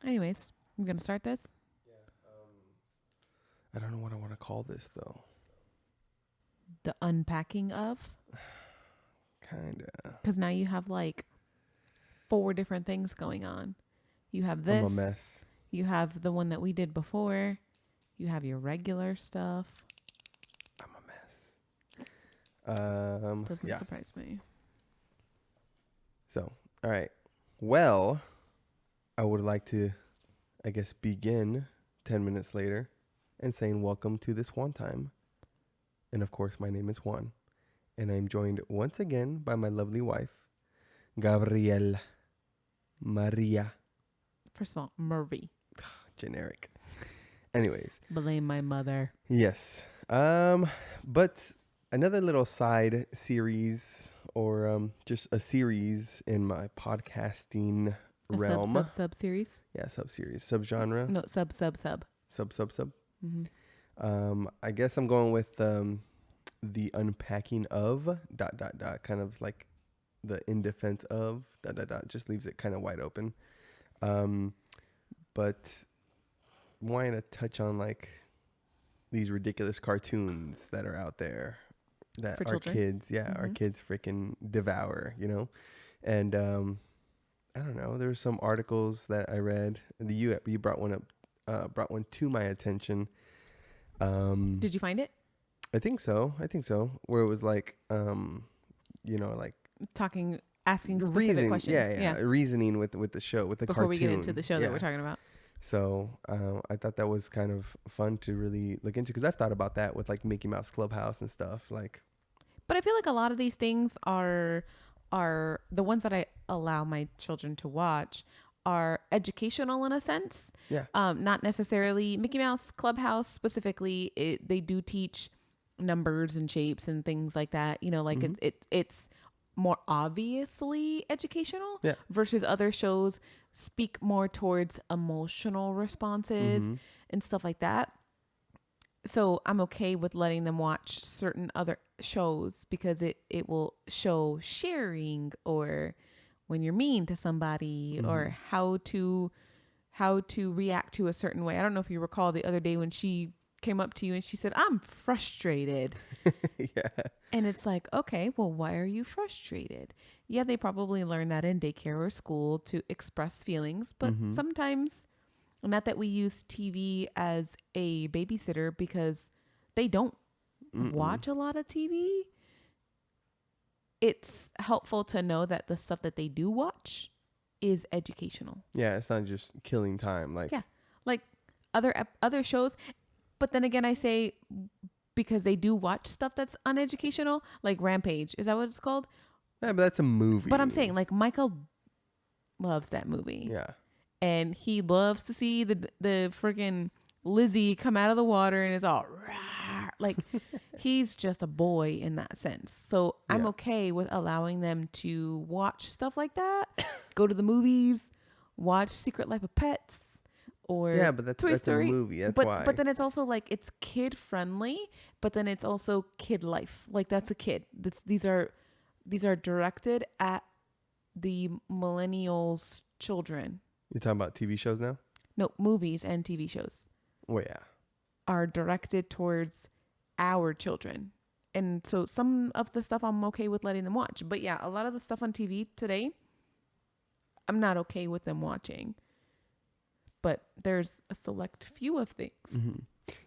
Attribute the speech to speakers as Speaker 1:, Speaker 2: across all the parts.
Speaker 1: Anyways, I'm going to start this.
Speaker 2: I don't know what I want to call this though.
Speaker 1: The unpacking of.
Speaker 2: Kinda.
Speaker 1: Because now you have like 4 different things going on. You have
Speaker 2: I'm a
Speaker 1: this.
Speaker 2: mess.
Speaker 1: You have the one that we did before. You have your regular stuff.
Speaker 2: I'm a mess.
Speaker 1: Doesn't
Speaker 2: Yeah.
Speaker 1: surprise me.
Speaker 2: So, all right. Well, I would like to, I guess, begin 10 minutes later and saying welcome to this one time. And of course, my name is Juan. And I'm joined once again by my lovely wife, Gabrielle Maria.
Speaker 1: First of all, Murray.
Speaker 2: Generic. Anyways.
Speaker 1: Blame my mother.
Speaker 2: Yes. But another little side series or just a series in my podcasting realm.
Speaker 1: Sub series?
Speaker 2: Yeah, sub-series. Subgenre.
Speaker 1: No, sub.
Speaker 2: Sub.
Speaker 1: Mm-hmm.
Speaker 2: I guess I'm going with the unpacking of ... kind of like the in defense of ... just leaves it kind of wide open. But wanting to touch on like these ridiculous cartoons that are out there that
Speaker 1: For
Speaker 2: our
Speaker 1: children.
Speaker 2: kids, our kids freaking devour, you know? And I don't know, there were some articles that I read. You brought one up, brought one to my attention.
Speaker 1: Did you find it?
Speaker 2: I think so. Where it was like, like
Speaker 1: Asking specific
Speaker 2: reasoning,
Speaker 1: questions.
Speaker 2: yeah, reasoning with the show, with the
Speaker 1: Before
Speaker 2: cartoon.
Speaker 1: we get into the show that we're talking about.
Speaker 2: So I thought that was kind of fun to really look into because I've thought about that with like Mickey Mouse Clubhouse and stuff. Like,
Speaker 1: but I feel like a lot of these things are the ones that I allow my children to watch are educational in a sense.
Speaker 2: Yeah.
Speaker 1: Not necessarily Mickey Mouse Clubhouse specifically. They do teach numbers and shapes and things like that. You know, like it's more obviously educational.
Speaker 2: Yeah.
Speaker 1: Versus other shows speak more towards emotional responses and stuff like that. So I'm okay with letting them watch certain other shows because it will show sharing or when you're mean to somebody or how to react to a certain way. I don't know if you recall the other day when she came up to you and she said, "I'm frustrated."
Speaker 2: Yeah.
Speaker 1: And it's like, okay, well, why are you frustrated? Yeah, they probably learn that in daycare or school to express feelings, but sometimes, not that we use TV as a babysitter because they don't watch a lot of TV. It's helpful to know that the stuff that they do watch is educational.
Speaker 2: Yeah, it's not just killing time. Like,
Speaker 1: yeah, like other shows. But then again, I say because they do watch stuff that's uneducational, like Rampage. Is that what it's called?
Speaker 2: Yeah, but that's a movie.
Speaker 1: But I'm saying like Michael loves that movie.
Speaker 2: Yeah.
Speaker 1: And he loves to see the freaking Lizzie come out of the water and it's all rah, like he's just a boy in that sense. So I'm okay with allowing them to watch stuff like that, go to the movies, watch Secret Life of Pets or
Speaker 2: but that's
Speaker 1: Toy Story.
Speaker 2: A movie. That's why.
Speaker 1: But then it's also like it's kid friendly, but then it's also kid life. Like that's a kid. These are directed at the millennials children.
Speaker 2: You're talking about TV shows now?
Speaker 1: No, movies and TV shows.
Speaker 2: Well, yeah.
Speaker 1: Are directed towards our children. And so some of the stuff I'm okay with letting them watch. But yeah, a lot of the stuff on TV today, I'm not okay with them watching. But there's a select few of things.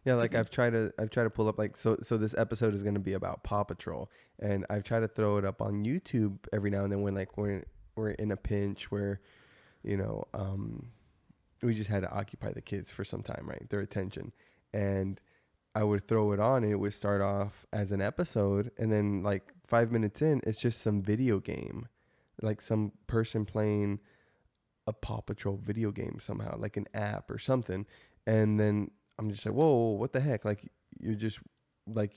Speaker 2: Yeah, like I've tried to pull up like so this episode is going to be about Paw Patrol, and I've tried to throw it up on YouTube every now and then when like we're in a pinch where we just had to occupy the kids for some time, right? Their attention. And I would throw it on and it would start off as an episode. And then like 5 minutes in, it's just some video game, like some person playing a Paw Patrol video game somehow, like an app or something. And then I'm just like, whoa, what the heck? Like you're just like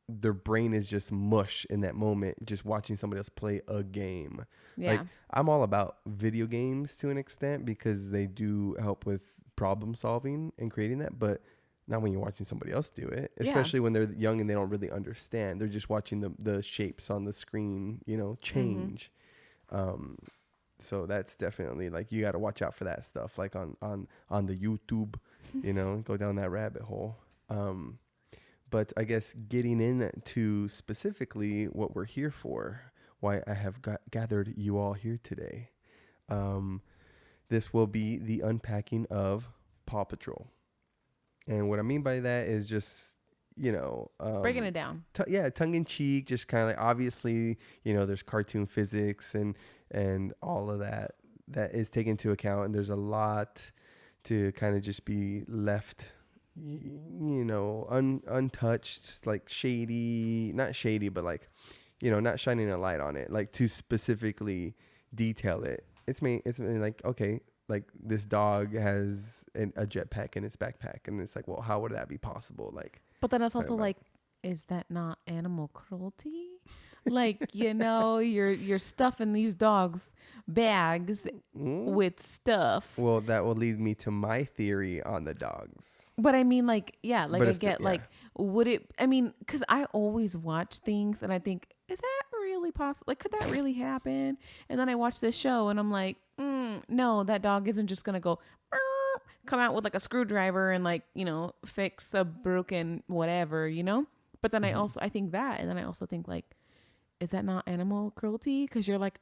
Speaker 2: their brain is just mush in that moment, just watching somebody else play a game.
Speaker 1: Yeah.
Speaker 2: Like I'm all about video games to an extent because they do help with problem solving and creating that, but not when you're watching somebody else do it, especially when they're young and they don't really understand. They're just watching the shapes on the screen, change. So that's definitely like you got to watch out for that stuff, like on the YouTube, go down that rabbit hole. But I guess getting into specifically what we're here for, why I have gathered you all here today. This will be the unpacking of Paw Patrol. And what I mean by that is just,
Speaker 1: breaking it down.
Speaker 2: Tongue in cheek, just kind of like, obviously, there's cartoon physics and all of that is taken into account. And there's a lot to kind of just be left, untouched, like not shady, but like, not shining a light on it, like to specifically detail it. It's like, okay, like this dog has a jetpack in its backpack, and it's like, well, how would that be possible? Like,
Speaker 1: but then it's also like, is that not animal cruelty? Like, you're stuffing these dogs bags with stuff.
Speaker 2: Well, that will lead me to my theory on the dogs.
Speaker 1: But I mean, like, yeah, like I get like, would it, I mean, because I always watch things and I think, is that really possible? Like, could that really happen? And then I watch this show and I'm like, no, that dog isn't just going to go come out with like a screwdriver and like, fix a broken whatever, But then I think that, and then I also think like, is that not animal cruelty? Because you're like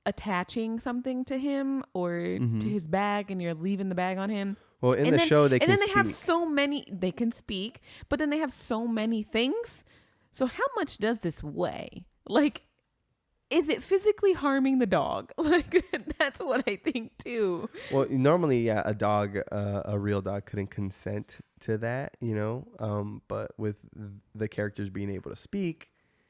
Speaker 1: attaching something to him or to his bag, and you're leaving the bag on him.
Speaker 2: Well, in the show, they can speak. And then they have
Speaker 1: so many, they can speak, but then they have so many things. So how much does this weigh? Like, is it physically harming the dog? Like, that's what I think too.
Speaker 2: Well, normally, a dog, a real dog couldn't consent to that, but with the characters being able to speak,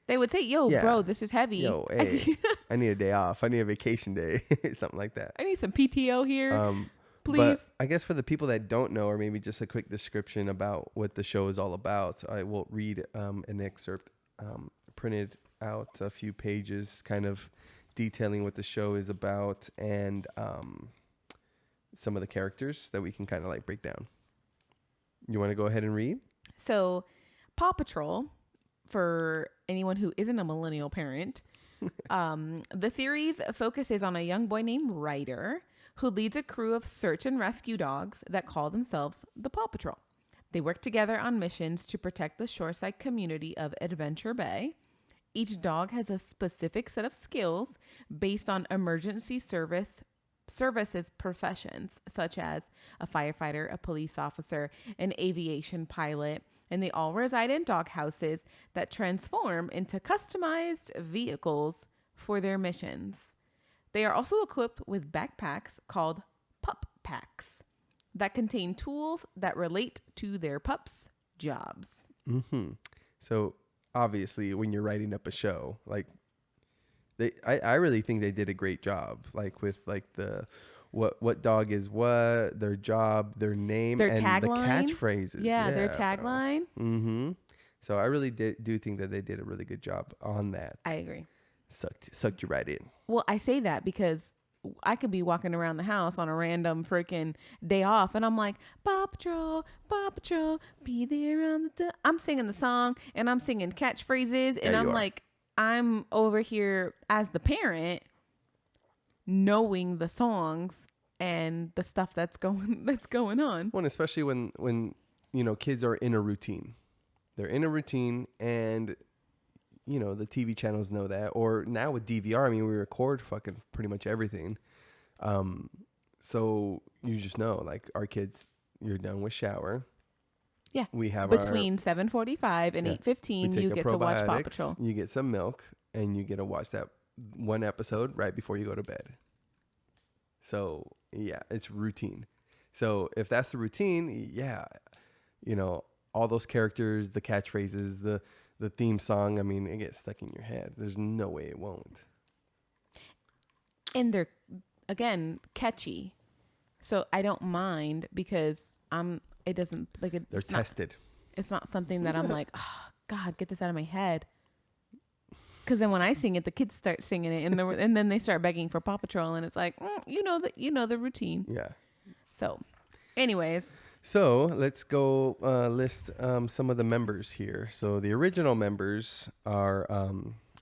Speaker 1: they would say, yo, bro, this is heavy.
Speaker 2: Yo, hey, I need a day off. I need a vacation day. Something like that.
Speaker 1: I need some PTO here. Please.
Speaker 2: But I guess for the people that don't know, or maybe just a quick description about what the show is all about, I will read an excerpt printed out a few pages kind of detailing what the show is about and some of the characters that we can kind of like break down. You want to go ahead and read?
Speaker 1: So Paw Patrol, for anyone who isn't a millennial parent, the series focuses on a young boy named Ryder who leads a crew of search and rescue dogs that call themselves the Paw Patrol. They work together on missions to protect the shoreside community of Adventure Bay. Each dog has a specific set of skills based on emergency services professions, such as a firefighter, a police officer, an aviation pilot, and they all reside in dog houses that transform into customized vehicles for their missions. They are also equipped with backpacks called pup packs that contain tools that relate to their pups' jobs.
Speaker 2: So obviously, when you're writing up a show, like I really think they did a great job, like with like the what dog is what, their job, their name,
Speaker 1: their
Speaker 2: and
Speaker 1: tagline.
Speaker 2: The catchphrases.
Speaker 1: Yeah, their tagline.
Speaker 2: So I really do think that they did a really good job on that.
Speaker 1: I agree.
Speaker 2: Sucked you right in.
Speaker 1: Well, I say that because I could be walking around the house on a random freaking day off, and I'm like, Paw Patrol, be there on the I'm singing the song, and I'm singing catchphrases, and I'm like, I'm over here as the parent, knowing the songs and the stuff that's going on.
Speaker 2: Well, especially when kids are in a routine. They're in a routine, and the TV channels know that. Or now with DVR, I mean, we record fucking pretty much everything. So you just know, like, our kids, you're done with shower.
Speaker 1: Yeah.
Speaker 2: We have
Speaker 1: between 7:45 and 8:15, you get to watch Paw Patrol.
Speaker 2: You get some milk, and you get to watch that one episode right before you go to bed. So yeah, it's routine. So if that's the routine, yeah, all those characters, the catchphrases, the theme song, I mean, it gets stuck in your head. There's no way it won't.
Speaker 1: And they're, again, catchy. So I don't mind because it doesn't, like, they're
Speaker 2: tested.
Speaker 1: It's not something that I'm like, oh, God, get this out of my head. Because then when I sing it, the kids start singing it, and then they start begging for Paw Patrol, and it's like, you know the routine.
Speaker 2: Yeah.
Speaker 1: So, anyways.
Speaker 2: So let's go list some of the members here. So the original members are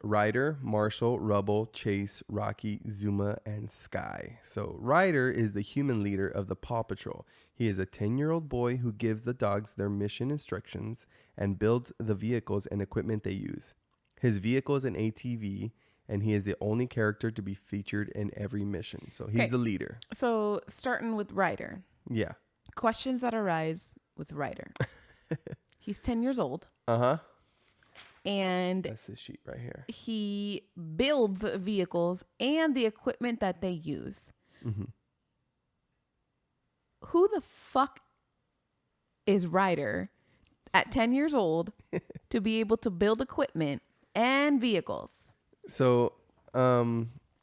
Speaker 2: Ryder, Marshall, Rubble, Chase, Rocky, Zuma, and Sky. So Ryder is the human leader of the Paw Patrol. He is a 10-year-old boy who gives the dogs their mission instructions and builds the vehicles and equipment they use. His vehicle is an ATV, and he is the only character to be featured in every mission. So he's the leader.
Speaker 1: So starting with Ryder.
Speaker 2: Yeah.
Speaker 1: Questions that arise with Ryder. He's 10 years old.
Speaker 2: Uh-huh.
Speaker 1: And
Speaker 2: that's the sheet right here.
Speaker 1: He builds vehicles and the equipment that they use. Mm-hmm. Who the fuck is Ryder at 10 years old to be able to build equipment and vehicles?
Speaker 2: So,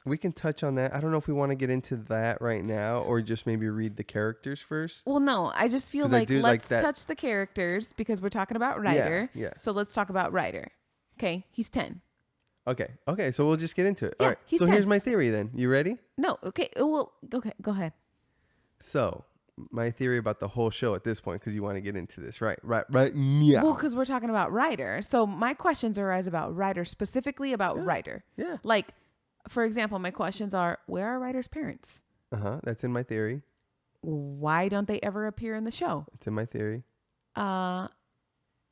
Speaker 2: we can touch on that. I don't know if we want to get into that right now or just maybe read the characters first.
Speaker 1: Well, no, I just feel like let's touch the characters because we're talking about Ryder.
Speaker 2: Yeah.
Speaker 1: So let's talk about Ryder. Okay, he's 10.
Speaker 2: Okay, so we'll just get into it.
Speaker 1: Yeah,
Speaker 2: all right, so
Speaker 1: 10.
Speaker 2: Here's my theory then. You ready?
Speaker 1: No, okay, well, okay, go ahead.
Speaker 2: So, my theory about the whole show at this point, because you want to get into this, right? Yeah.
Speaker 1: Well, because we're talking about Ryder. So my questions arise about Ryder, specifically about Ryder.
Speaker 2: Yeah.
Speaker 1: Like, for example, my questions are, where are Ryder's parents?
Speaker 2: That's in my theory.
Speaker 1: Why don't they ever appear in the show?
Speaker 2: It's in my theory.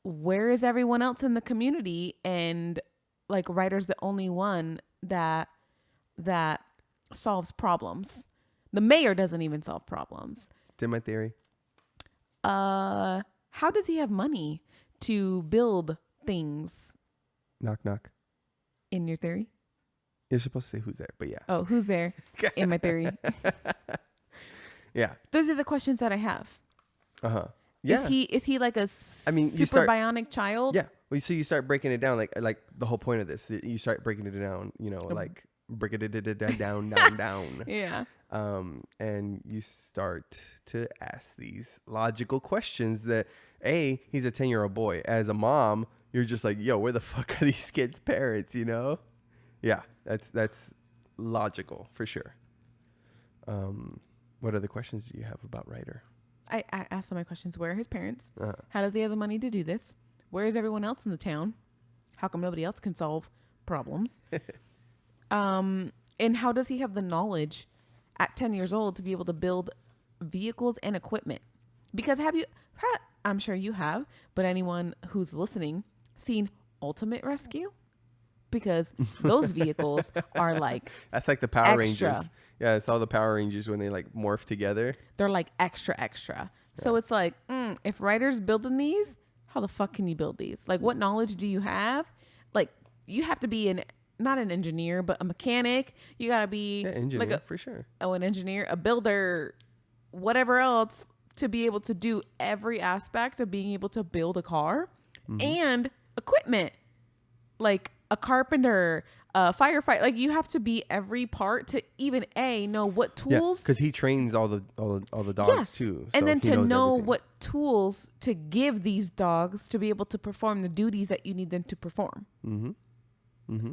Speaker 1: Where is everyone else in the community? And like Ryder's the only one that solves problems. The mayor doesn't even solve problems.
Speaker 2: It's in my theory.
Speaker 1: How does he have money to build things?
Speaker 2: Knock, knock.
Speaker 1: In your theory?
Speaker 2: You're supposed to say who's there, but yeah.
Speaker 1: Oh, who's there in my theory?
Speaker 2: Yeah.
Speaker 1: Those are the questions that I have.
Speaker 2: Uh-huh. Yeah.
Speaker 1: Is he like a super bionic child?
Speaker 2: Yeah. Well, so you start breaking it down, like the whole point of this. You start breaking it down, like breaking it down.
Speaker 1: Yeah.
Speaker 2: And you start to ask these logical questions that, he's a 10-year-old boy. As a mom, you're just like, yo, where the fuck are these kids' parents, Yeah, that's logical for sure. What other questions do you have about Ryder?
Speaker 1: I asked all my questions. Where are his parents? How does he have the money to do this? Where is everyone else in the town? How come nobody else can solve problems? And how does he have the knowledge at 10 years old to be able to build vehicles and equipment? Because I'm sure you have, but anyone who's listening seen Ultimate Rescue? Because those vehicles are like
Speaker 2: that's like the Power
Speaker 1: extra.
Speaker 2: Rangers. Yeah, it's all the Power Rangers when they like morph together.
Speaker 1: They're like extra. Yeah. So it's like, if Ryder's building these, how the fuck can you build these? Like, what knowledge do you have? Like, you have to be not an engineer, but a mechanic. You got to be
Speaker 2: engineer, for sure.
Speaker 1: Oh, an engineer, a builder, whatever else, to be able to do every aspect of being able to build a car and equipment. Like a carpenter, a firefighter. Like, you have to be every part to even know what tools.
Speaker 2: Because he trains all the dogs too.
Speaker 1: And then to know
Speaker 2: everything.
Speaker 1: what tools to give these dogs to be able to perform the duties that you need them to perform.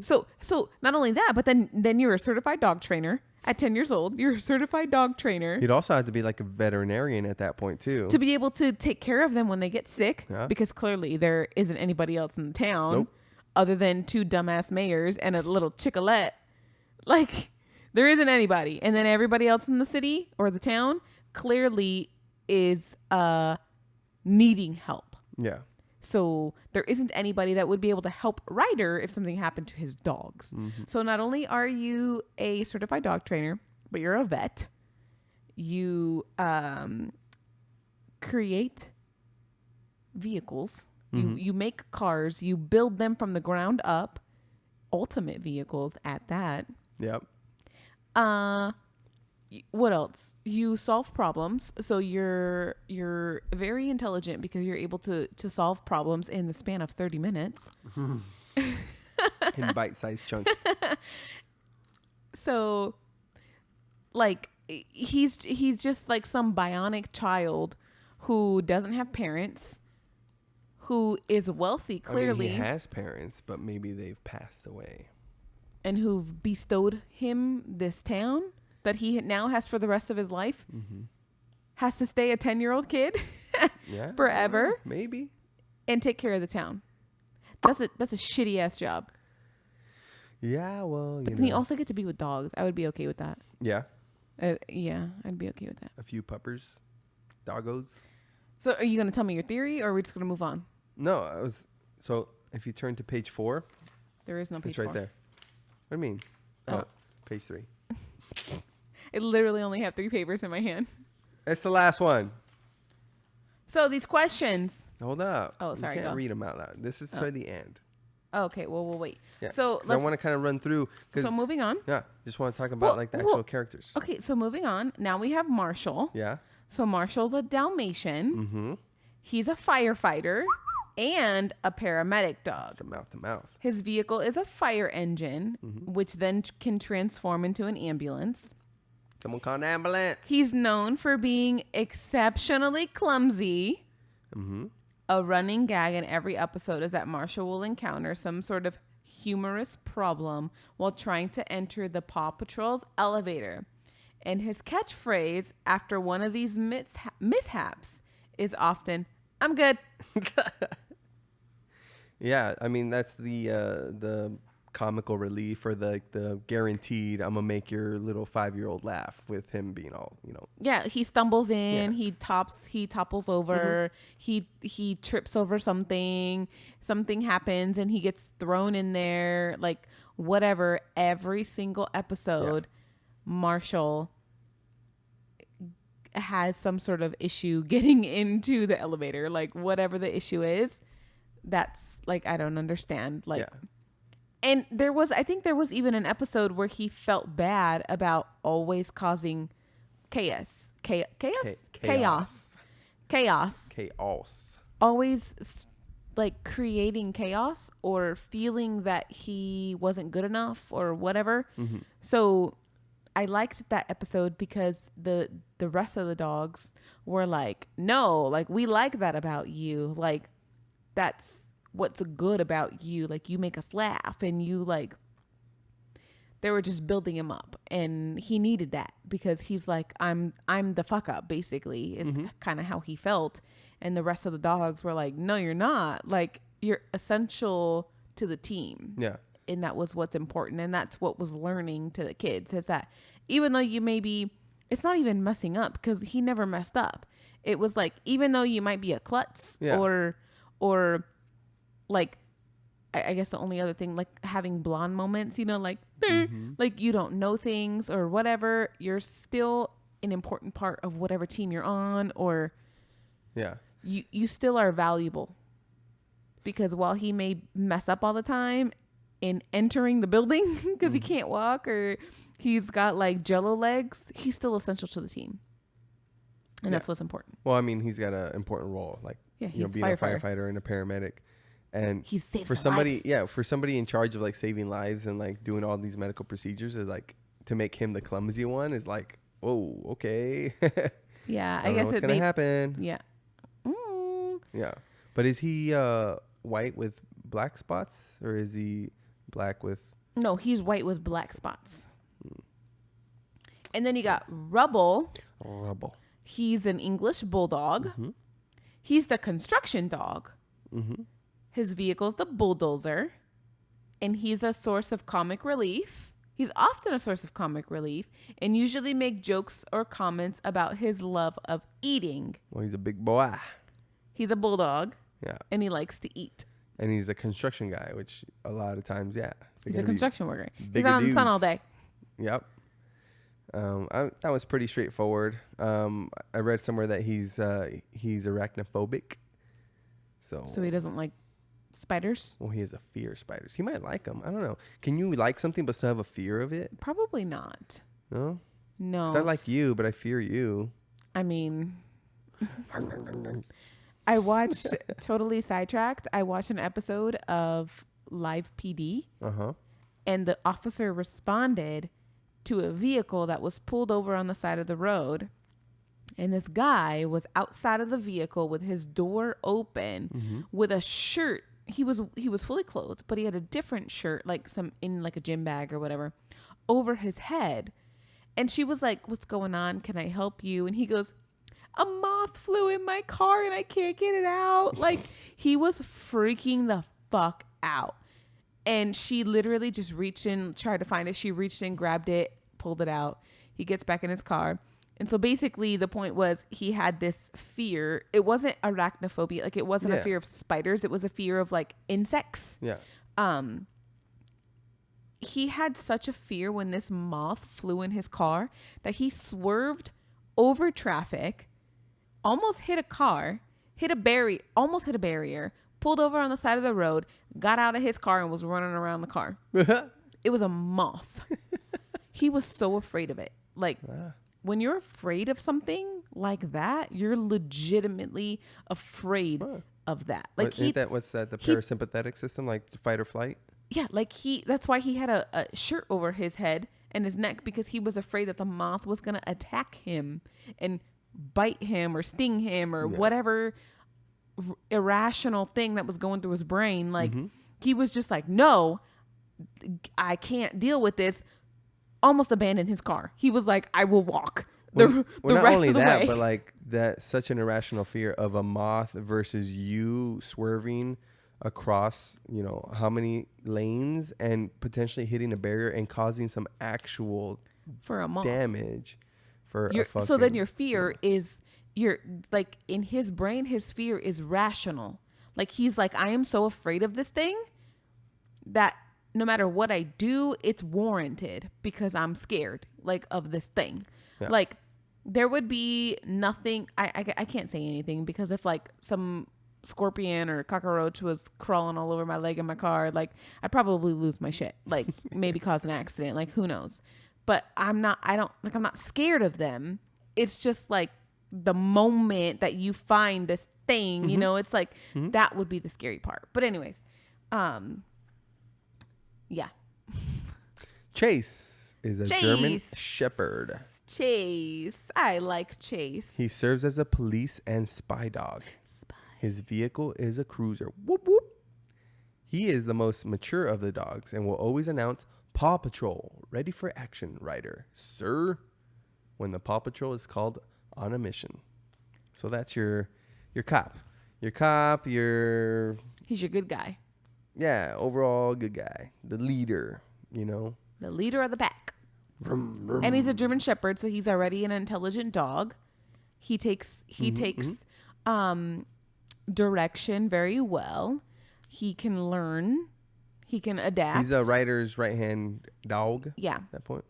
Speaker 1: So not only that, but then you're a certified dog trainer at 10 years old. You're a certified dog trainer.
Speaker 2: You'd also have to be like a veterinarian at that point too.
Speaker 1: To be able to take care of them when they get sick.
Speaker 2: Yeah.
Speaker 1: Because clearly there isn't anybody else in the town.
Speaker 2: Nope.
Speaker 1: Other than two dumbass mayors and a little chickalette. Like, there isn't anybody. And then everybody else in the city or the town clearly is needing help.
Speaker 2: Yeah.
Speaker 1: So there isn't anybody that would be able to help Ryder if something happened to his dogs. So not only are you a certified dog trainer, but you're a vet. You create vehicles. You make cars. You build them from the ground up. Ultimate vehicles at that.
Speaker 2: Yep.
Speaker 1: What else? You solve problems. So you're very intelligent because you're able to solve problems in the span of 30 minutes.
Speaker 2: In bite-sized chunks.
Speaker 1: So, like, he's just like some bionic child who doesn't have parents, who is wealthy, clearly.
Speaker 2: He has parents, but maybe they've passed away.
Speaker 1: And who've bestowed him this town that he now has for the rest of his life. Has to stay a 10-year-old kid forever.
Speaker 2: Maybe.
Speaker 1: And take care of the town. That's a shitty ass job.
Speaker 2: Yeah, well,
Speaker 1: But then you also get to be with dogs. I would be okay with that.
Speaker 2: Yeah.
Speaker 1: Yeah, I'd be okay with that.
Speaker 2: A few puppers, doggos.
Speaker 1: So are you going to tell me your theory, or are we just going to move on?
Speaker 2: No, so if you turn to page 4.
Speaker 1: There is no page
Speaker 2: it's right
Speaker 1: 4.
Speaker 2: there. What do you mean? Oh, page 3.
Speaker 1: I literally only have 3 papers in my hand.
Speaker 2: It's the last one.
Speaker 1: So these questions.
Speaker 2: Hold up.
Speaker 1: Oh, sorry.
Speaker 2: You can't read them out loud. This is for the end.
Speaker 1: Okay, well, we'll wait.
Speaker 2: Yeah.
Speaker 1: So
Speaker 2: I want to kind of run through.
Speaker 1: So moving on.
Speaker 2: Yeah, just want to talk about like the actual characters.
Speaker 1: Okay, so moving on. Now we have Marshall.
Speaker 2: Yeah.
Speaker 1: So Marshall's a Dalmatian.
Speaker 2: Mm-hmm.
Speaker 1: He's a firefighter and a paramedic dog.
Speaker 2: It's a mouth to mouth.
Speaker 1: His vehicle is a fire engine, which then can transform into an ambulance.
Speaker 2: Someone call an ambulance.
Speaker 1: He's known for being exceptionally clumsy.
Speaker 2: Mm-hmm.
Speaker 1: A running gag in every episode is that Marshall will encounter some sort of humorous problem while trying to enter the Paw Patrol's elevator. And his catchphrase after one of these mishaps is often, "I'm good."
Speaker 2: Yeah, I mean that's the comical relief or the guaranteed I'm gonna make your little 5-year-old laugh with him being all,
Speaker 1: Yeah, he stumbles in, he topples over, he trips over something happens and he gets thrown in there, like whatever. Every single episode, Marshall has some sort of issue getting into the elevator, like whatever the issue is. That's like, I don't understand. Like, and I think there was even an episode where he felt bad about always causing chaos. Always like creating chaos or feeling that he wasn't good enough or whatever.
Speaker 2: Mm-hmm.
Speaker 1: So I liked that episode because the rest of the dogs were like, no, like we like that about you. Like that's what's good about you. Like you make us laugh, and you like, they were just building him up, and he needed that because he's like, I'm the fuck up, basically is kind of how he felt. And the rest of the dogs were like, no, you're not. Like you're essential to the team.
Speaker 2: Yeah.
Speaker 1: And that was what's important. And that's what was learning to the kids, is that even though you maybe, it's not even messing up because he never messed up. It was like, even though you might be a klutz or like, I guess the only other thing, like having blonde moments, like, like you don't know things or whatever, you're still an important part of whatever team you're on, or you still are valuable. Because while he may mess up all the time in entering the building because he can't walk or he's got like jello legs, he's still essential to the team. And that's what's important.
Speaker 2: Well, I mean, he's got an important role, like
Speaker 1: he's
Speaker 2: being a firefighter and a paramedic. And
Speaker 1: he saves
Speaker 2: for somebody,
Speaker 1: lives.
Speaker 2: for somebody in charge of like saving lives and like doing all these medical procedures, is like, to make him the clumsy one is like, whoa, okay.
Speaker 1: Yeah,
Speaker 2: I guess
Speaker 1: it's
Speaker 2: gonna happen.
Speaker 1: Yeah.
Speaker 2: Yeah, but is he white with black spots, or is he black with?
Speaker 1: No, he's white with black spots. And then you got Rubble. He's an English bulldog. He's the construction dog. His vehicle's the bulldozer. And he's a source of comic relief. He's often a source of comic relief and usually make jokes or comments about his love of eating.
Speaker 2: Well, he's a big boy.
Speaker 1: He's a bulldog.
Speaker 2: Yeah.
Speaker 1: And he likes to eat.
Speaker 2: And he's a construction guy, which a lot of times,
Speaker 1: he's a construction worker. He's out in the sun all day.
Speaker 2: Yep. That was pretty straightforward. I read somewhere that he's arachnophobic. So
Speaker 1: he doesn't like spiders?
Speaker 2: Well, he has a fear of spiders. He might like them. I don't know. Can you like something but still have a fear of it?
Speaker 1: Probably not.
Speaker 2: No?
Speaker 1: No.
Speaker 2: 'Cause I like you, but I fear you.
Speaker 1: I mean, I watched, totally sidetracked, I watched an episode of Live PD. And the officer responded to a vehicle that was pulled over on the side of the road. And this guy was outside of the vehicle with his door open with a shirt. He was fully clothed, but he had a different shirt, like a gym bag or whatever, over his head. And she was like, "What's going on? Can I help you?" And he goes, "A moth flew in my car and I can't get it out." Like, he was freaking the fuck out. And she literally just reached in, tried to find it. She reached in, grabbed it, pulled it out. He gets back in his car. And so basically the point was he had this fear. It wasn't arachnophobia. Like it wasn't a fear of spiders. It was a fear of like insects.
Speaker 2: Yeah.
Speaker 1: He had such a fear when this moth flew in his car that he swerved over traffic, almost hit a car, almost hit a barrier, pulled over on the side of the road, got out of his car and was running around the car. It was a moth. He was so afraid of it. Like when you're afraid of something like that, you're legitimately afraid of that. Like
Speaker 2: what's that? The parasympathetic system, like fight or flight?
Speaker 1: Yeah, like that's why he had a shirt over his head and his neck, because he was afraid that the moth was going to attack him and bite him or sting him or whatever irrational thing that was going through his brain. Like he was just like, no, I can't deal with this. Almost abandoned his car. He was like, I will walk the
Speaker 2: not
Speaker 1: rest
Speaker 2: only
Speaker 1: of the
Speaker 2: that,
Speaker 1: way.
Speaker 2: but like that, such an irrational fear of a moth versus you swerving across, how many lanes and potentially hitting a barrier and causing some actual
Speaker 1: for a moth
Speaker 2: damage for a fucking,
Speaker 1: so then your fear is, you're like, in his brain, his fear is rational. Like he's like, I am so afraid of this thing that no matter what I do, it's warranted because I'm scared like of this thing. Yeah. Like there would be nothing. I can't say anything because if like some scorpion or cockroach was crawling all over my leg in my car, like I'd probably lose my shit, like maybe cause an accident, like who knows. But I'm not scared of them. It's just like the moment that you find this thing, it's like that would be the scary part. But anyways, yeah.
Speaker 2: Chase is a German Shepherd.
Speaker 1: Chase. I like Chase.
Speaker 2: He serves as a police and spy dog. His vehicle is a cruiser. Whoop, whoop. He is the most mature of the dogs and will always announce, Paw Patrol, ready for action, rider, sir, when the Paw Patrol is called on a mission. So that's your cop. Your cop,
Speaker 1: He's your good guy.
Speaker 2: Yeah, overall good guy. The leader, The
Speaker 1: leader of the pack.
Speaker 2: Vroom, vroom.
Speaker 1: And he's a German Shepherd, so he's already an intelligent dog. He takes direction very well. He can learn. He can adapt.
Speaker 2: He's a rider's right-hand dog.
Speaker 1: Yeah.
Speaker 2: At that point.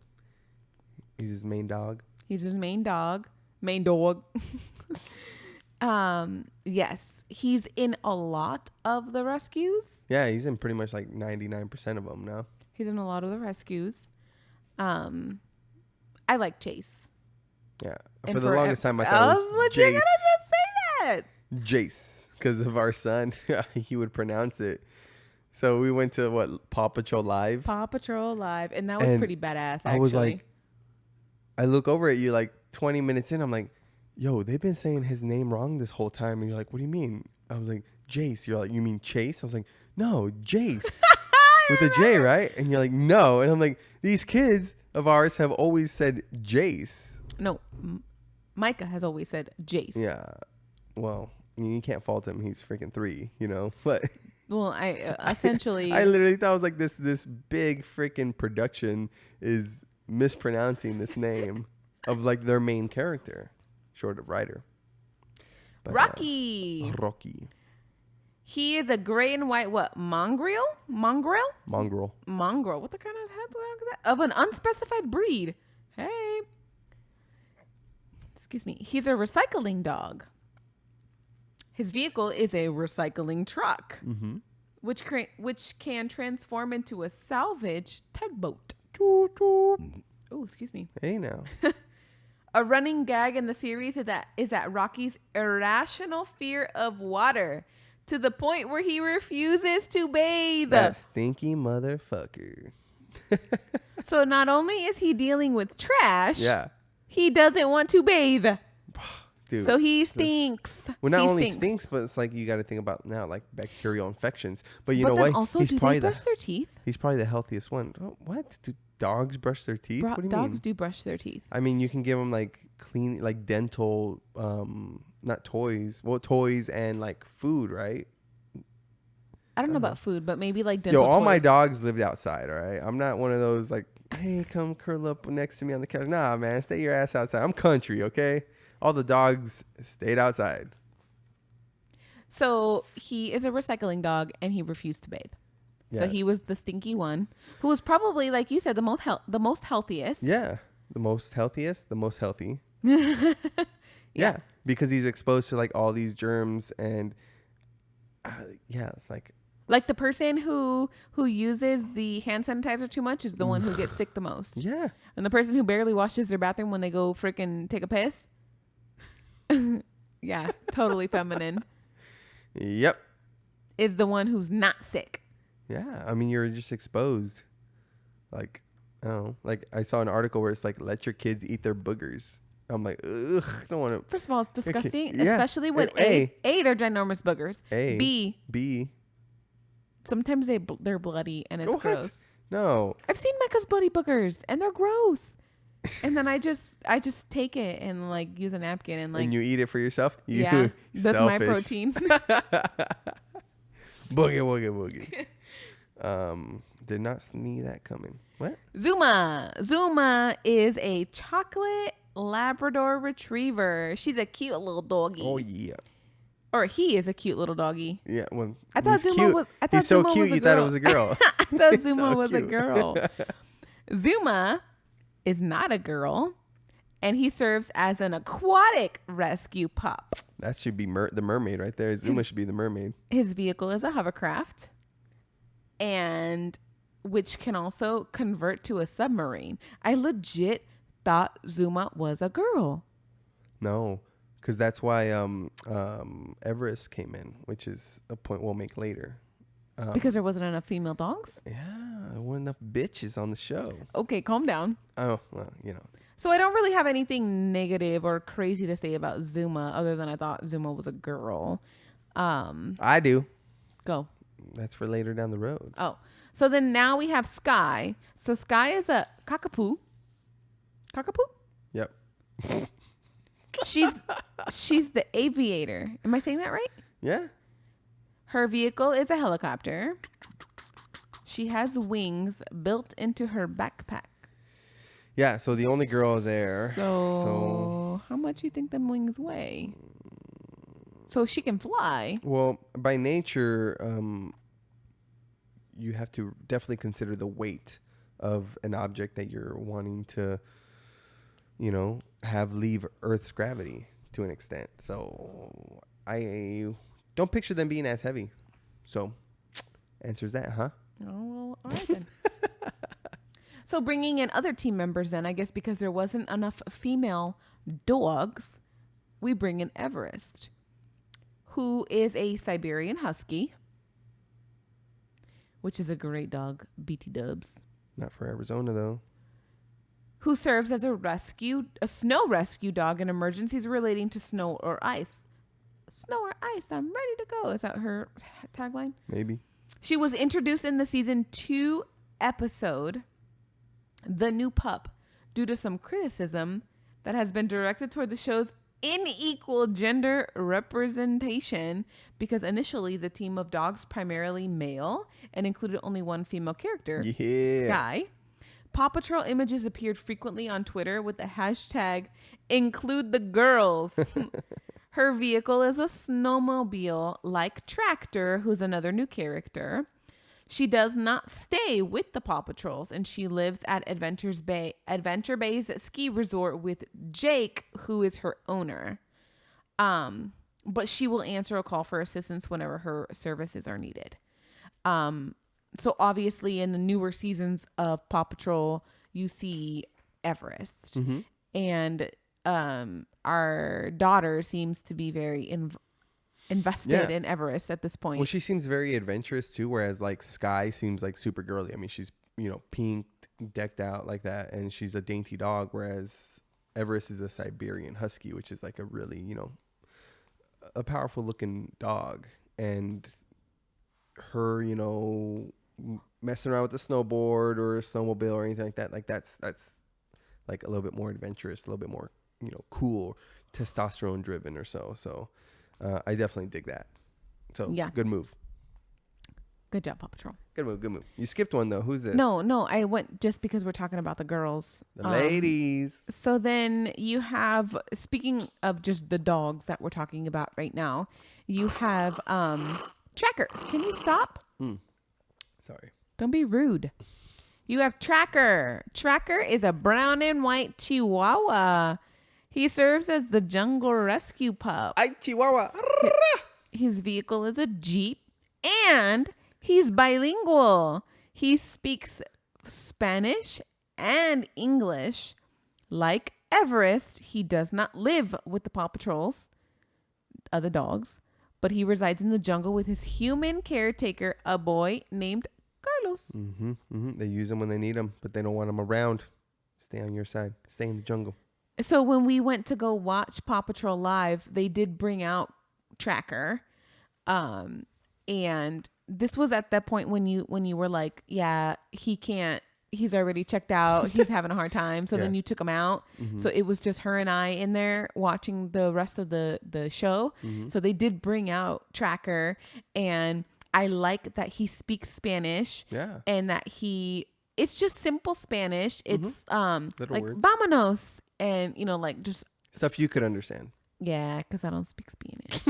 Speaker 2: He's his main dog.
Speaker 1: He's his main dog. Main dog. Yes. He's in a lot of the rescues.
Speaker 2: Yeah, he's in pretty much like 99% of them now.
Speaker 1: He's in a lot of the rescues. I like Chase.
Speaker 2: Yeah. For the longest time, I thought it was Jace.
Speaker 1: Legit gonna just say that.
Speaker 2: Jace, because of our son. He would pronounce it. So we went to Paw Patrol Live.
Speaker 1: Paw Patrol Live. And that was pretty badass, actually.
Speaker 2: I was like, I look over at you like 20 minutes in. I'm like, yo, they've been saying his name wrong this whole time. And you're like, what do you mean? I was like, Jace. You're like, you mean Chase? I was like, no, Jace. With a J, right? And you're like, no. And I'm like, these kids of ours have always said Jace.
Speaker 1: No, Micah has always said Jace.
Speaker 2: Yeah. Well, you can't fault him. He's freaking 3, But
Speaker 1: well, I essentially
Speaker 2: I literally thought it was like this big freaking production is mispronouncing this name of like their main character, short of Ryder. But,
Speaker 1: Rocky.
Speaker 2: Rocky.
Speaker 1: He is a gray and white mongrel. What the kind of head is that? Of an unspecified breed. Hey. Excuse me. He's a recycling dog. His vehicle is a recycling truck, which can transform into a salvage tugboat. Oh, excuse me.
Speaker 2: Hey now.
Speaker 1: A running gag in the series is that Rocky's irrational fear of water, to the point where he refuses to bathe.
Speaker 2: That stinky motherfucker.
Speaker 1: So not only is he dealing with trash,
Speaker 2: yeah,
Speaker 1: he doesn't want to bathe.
Speaker 2: Dude,
Speaker 1: so he stinks.
Speaker 2: Well, not only stinks, but it's like you got to think about now, like bacterial infections. But you know what?
Speaker 1: Also, do they brush their teeth?
Speaker 2: He's probably the healthiest one. What? Do dogs brush their teeth? What do you mean?
Speaker 1: Dogs do brush their teeth.
Speaker 2: I mean, you can give them like clean, like dental, not toys. Well, toys and like food, right?
Speaker 1: I don't know about food, but maybe like dental
Speaker 2: Yo, all
Speaker 1: toys.
Speaker 2: my dogs lived outside, all right? I'm not one of those like, hey, come curl up next to me on the couch. Nah, man, stay your ass outside. I'm country, okay? All the dogs stayed outside.
Speaker 1: So he is a recycling dog, and he refused to bathe.
Speaker 2: Yeah.
Speaker 1: So he was the stinky one, who was probably, like you said, the most healthiest.
Speaker 2: Yeah, the most healthiest, the most healthy.
Speaker 1: Yeah.
Speaker 2: Because he's exposed to like all these germs and it's
Speaker 1: like the person who uses the hand sanitizer too much is the one who gets sick the most.
Speaker 2: Yeah.
Speaker 1: And the person who barely washes their bathroom when they go freaking take a piss. Yeah, totally feminine.
Speaker 2: Yep.
Speaker 1: Is the one who's not sick.
Speaker 2: Yeah, I mean, you're just exposed. Like, I don't know. Like, I saw an article where it's like, let your kids eat their boogers. I'm like, ugh, I don't want to.
Speaker 1: First of all, it's disgusting,
Speaker 2: Yeah.
Speaker 1: especially when
Speaker 2: A,
Speaker 1: they're ginormous boogers. B, sometimes they're bloody and it's
Speaker 2: what?
Speaker 1: gross.
Speaker 2: No.
Speaker 1: I've seen Mecca's bloody boogers and they're gross. And then I just take it and like use a napkin and like.
Speaker 2: And you eat it for yourself?
Speaker 1: Yeah, that's my
Speaker 2: selfish.
Speaker 1: protein.
Speaker 2: Boogie. Did not see that coming. What?
Speaker 1: Zuma is a chocolate Labrador retriever. She's a cute little doggy.
Speaker 2: Oh yeah.
Speaker 1: Or he is a cute little doggy.
Speaker 2: Yeah. Well,
Speaker 1: I thought
Speaker 2: he's
Speaker 1: Zuma
Speaker 2: cute.
Speaker 1: was. I thought
Speaker 2: He's so
Speaker 1: Zuma
Speaker 2: cute.
Speaker 1: was a
Speaker 2: You
Speaker 1: girl.
Speaker 2: thought it was a girl.
Speaker 1: I thought Zuma
Speaker 2: So
Speaker 1: was a
Speaker 2: cute.
Speaker 1: girl. Zuma is not a girl, and he serves as an aquatic rescue pup.
Speaker 2: That should be the mermaid right there. Zuma should be the mermaid.
Speaker 1: His vehicle is a hovercraft, and which can also convert to a submarine. I legit thought Zuma was a girl.
Speaker 2: No, because that's why Everest came in, which is a point we'll make later.
Speaker 1: Because there wasn't enough female dogs?
Speaker 2: Yeah, there weren't enough bitches on the show.
Speaker 1: Okay, calm down.
Speaker 2: Oh, well, you know.
Speaker 1: So I don't really have anything negative or crazy to say about Zuma other than I thought Zuma was a girl.
Speaker 2: I do.
Speaker 1: Go.
Speaker 2: That's for later down the road.
Speaker 1: Oh, so then now we have Sky. So Sky is a cockapoo. Cockapoo?
Speaker 2: Yep.
Speaker 1: She's the aviator. Am I saying that right?
Speaker 2: Yeah.
Speaker 1: Her vehicle is a helicopter. She has wings built into her backpack.
Speaker 2: Yeah, so the only girl there.
Speaker 1: So how much do you think them wings weigh? So she can fly.
Speaker 2: Well, by nature, you have to definitely consider the weight of an object that you're wanting to, have leave Earth's gravity to an extent. So I don't picture them being as heavy. So answers that, huh?
Speaker 1: Oh, well, all right then. So bringing in other team members then, I guess because there wasn't enough female dogs, we bring in Everest, who is a Siberian Husky, which is a great dog, BT dubs.
Speaker 2: Not for Arizona, though.
Speaker 1: Who serves as a snow rescue dog in emergencies relating to snow or ice. Snow or ice, I'm ready to go. Is that her tagline?
Speaker 2: Maybe.
Speaker 1: She was introduced in the season 2 episode, The New Pup, due to some criticism that has been directed toward the show's unequal gender representation, because initially the team of dogs primarily male and included only one female character, Sky. Paw Patrol images appeared frequently on Twitter with the hashtag include the girls. Her vehicle is a snowmobile like Tractor, who's another new character. She does not stay with the Paw Patrols, and she lives at Adventure Bay's ski resort with Jake, who is her owner. But she will answer a call for assistance whenever her services are needed. So obviously in the newer seasons of Paw Patrol, you see Everest. Mm-hmm. And our daughter seems to be very invested in Everest at this point.
Speaker 2: Well, she seems very adventurous too, whereas like Sky seems like super girly. I mean, she's, pink, decked out like that, and she's a dainty dog, whereas Everest is a Siberian Husky, which is like a really, a powerful looking dog. And her, messing around with a snowboard or a snowmobile or anything like that, like that's like a little bit more adventurous, a little bit more, cool, testosterone driven or so. So I definitely dig that. So yeah, good move.
Speaker 1: Good job, Paw Patrol.
Speaker 2: Good move, good move. You skipped one though. Who's this?
Speaker 1: No, I went just because we're talking about the girls.
Speaker 2: The ladies.
Speaker 1: So then you have, speaking of just the dogs that we're talking about right now, you have Tracker. Can you stop?
Speaker 2: Sorry.
Speaker 1: Don't be rude. You have Tracker. Tracker is a brown and white Chihuahua. He serves as the jungle rescue pup.
Speaker 2: Ay, Chihuahua.
Speaker 1: His vehicle is a Jeep, and he's bilingual. He speaks Spanish and English. Like Everest, he does not live with the Paw Patrols, other dogs, but he resides in the jungle with his human caretaker, a boy named Carlos.
Speaker 2: They use them when they need them, but they don't want them around. Stay on your side. Stay in the jungle.
Speaker 1: So when we went to go watch Paw Patrol live, they did bring out Tracker. And this was at that point when you were like, yeah, he can't, he's already checked out. He's having a hard time. So then you took him out. So it was just her and I in there watching the rest of the show. So they did bring out Tracker, and I like that he speaks Spanish.
Speaker 2: Yeah.
Speaker 1: And that it's just simple Spanish. It's
Speaker 2: Little
Speaker 1: like
Speaker 2: words.
Speaker 1: Vámonos, and like just
Speaker 2: Stuff you could understand.
Speaker 1: Yeah, because I don't speak Spanish.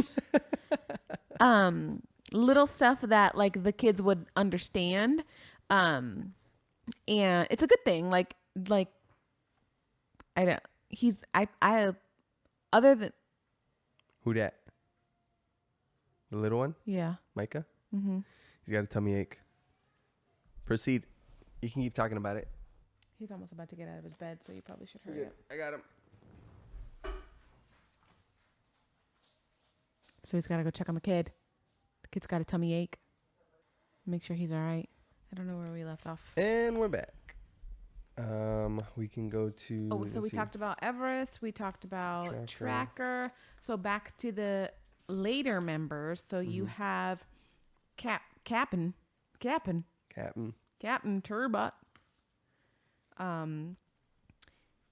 Speaker 1: Little stuff that like the kids would understand. And it's a good thing. Like I other than
Speaker 2: Who dat? The little one?
Speaker 1: yeah.
Speaker 2: Micah? He's got a tummy ache. Proceed. You can keep talking about it.
Speaker 1: He's almost about to get out of his bed, so you probably should hurry up.
Speaker 2: I got him.
Speaker 1: So he's got to go check on the kid. The kid's got a tummy ache. Make sure he's all right. I don't know where we left off.
Speaker 2: And we're back. We can go to...
Speaker 1: Oh, so we talked about Everest. We talked about Tracker. So back to the later members. So you have Captain Turbot.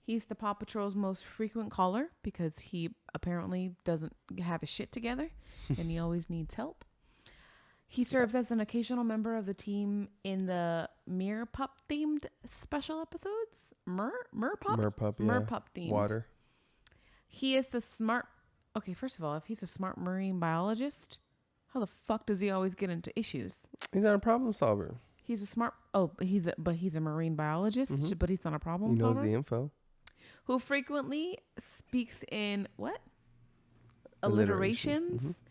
Speaker 1: He's the Paw Patrol's most frequent caller because he apparently doesn't have his shit together and he always needs help. He serves as an occasional member of the team in the Mirror Pup themed special episodes. Merpup themed.
Speaker 2: Water.
Speaker 1: He is the smart... Okay, first of all, if he's a smart marine biologist, how the fuck does he always get into issues?
Speaker 2: He's not a problem solver.
Speaker 1: He's a smart... Oh, he's a marine biologist, but he's not a problem solver?
Speaker 2: He knows the info.
Speaker 1: Who frequently speaks in what?
Speaker 2: Alliteration.
Speaker 1: Alliterations.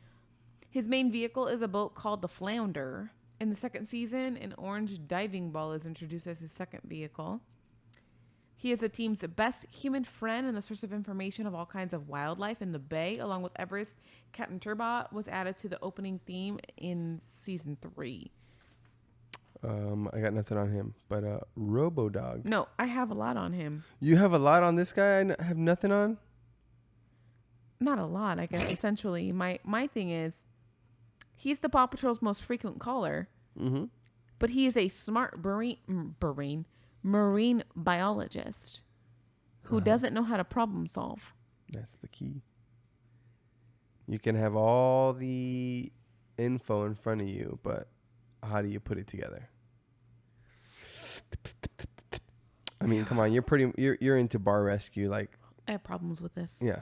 Speaker 1: His main vehicle is a boat called the Flounder. In the second season, an orange diving ball is introduced as his second vehicle. He is the team's best human friend and the source of information of all kinds of wildlife in the bay. Along with Everest, Captain Turbot was added to the opening theme in season 3.
Speaker 2: I got nothing on him, but Robo-Dog.
Speaker 1: No, I have a lot on him.
Speaker 2: You have a lot on this guy I have nothing on?
Speaker 1: Not a lot, I guess. Essentially, my thing is, he's the Paw Patrol's most frequent caller, but he is a smart marine biologist who doesn't know how to problem solve.
Speaker 2: That's the key. You can have all the info in front of you, but how do you put it together? I mean, come on, you're into bar rescue, like.
Speaker 1: I have problems with this.
Speaker 2: Yeah.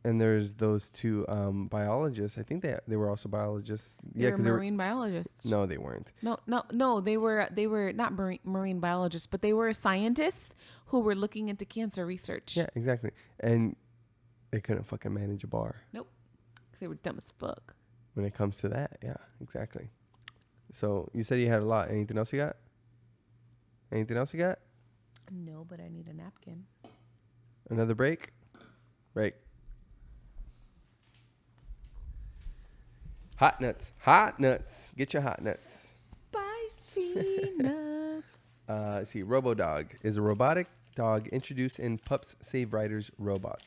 Speaker 2: And there's those two biologists. I think they were also biologists.
Speaker 1: They were marine biologists.
Speaker 2: No, they weren't.
Speaker 1: No. They were not marine biologists, but they were scientists who were looking into cancer research.
Speaker 2: Yeah, exactly. And they couldn't fucking manage a bar.
Speaker 1: Nope. They were dumb as fuck.
Speaker 2: When it comes to that, yeah, exactly. So you said you had a lot. Anything else you got?
Speaker 1: No, but I need a napkin.
Speaker 2: Another break? Break. Hot nuts. Get your hot nuts.
Speaker 1: Spicy nuts.
Speaker 2: See, Robo-Dog is a robotic dog introduced in Pups Save Riders robots.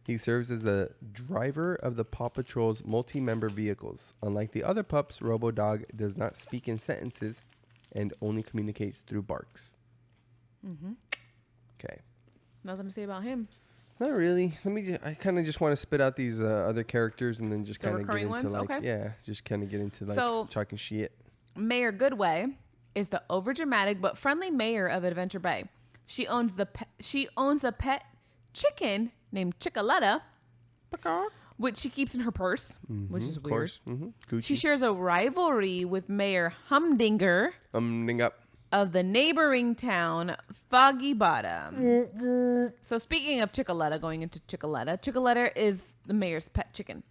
Speaker 2: He serves as the driver of the Paw Patrol's multi-member vehicles. Unlike the other pups, Robo-Dog does not speak in sentences and only communicates through barks. Okay.
Speaker 1: Nothing to say about him.
Speaker 2: Not really. I kind of just want to spit out these other characters and then just kind of get into
Speaker 1: ones?
Speaker 2: like,
Speaker 1: okay.
Speaker 2: yeah, just kind of get into like
Speaker 1: So,
Speaker 2: talking shit.
Speaker 1: Mayor Goodway is the overdramatic but friendly mayor of Adventure Bay. She owns a pet chicken named Chickaletta, which she keeps in her purse, which is weird. She shares a rivalry with Mayor Humdinger of the neighboring town Foggy Bottom. So speaking of Chickaletta, going into Chickaletta is the mayor's pet chicken.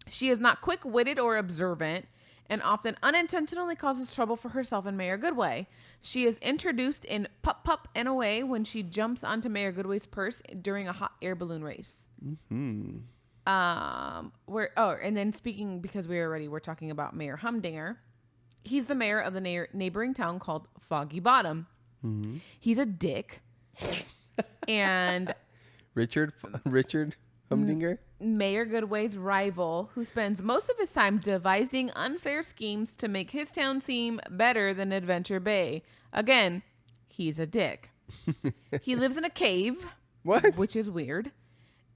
Speaker 1: She is not quick-witted or observant and often unintentionally causes trouble for herself and Mayor Goodway. She is introduced in Pup Pup and Away when she jumps onto Mayor Goodway's purse during a hot air balloon race. And then speaking, because we're talking about Mayor Humdinger, he's the mayor of the neighboring town called Foggy Bottom. He's a dick. And
Speaker 2: Richard Humdinger?
Speaker 1: Mayor Goodway's rival, who spends most of his time devising unfair schemes to make his town seem better than Adventure Bay. Again, he's a dick. He lives in a cave, which is weird,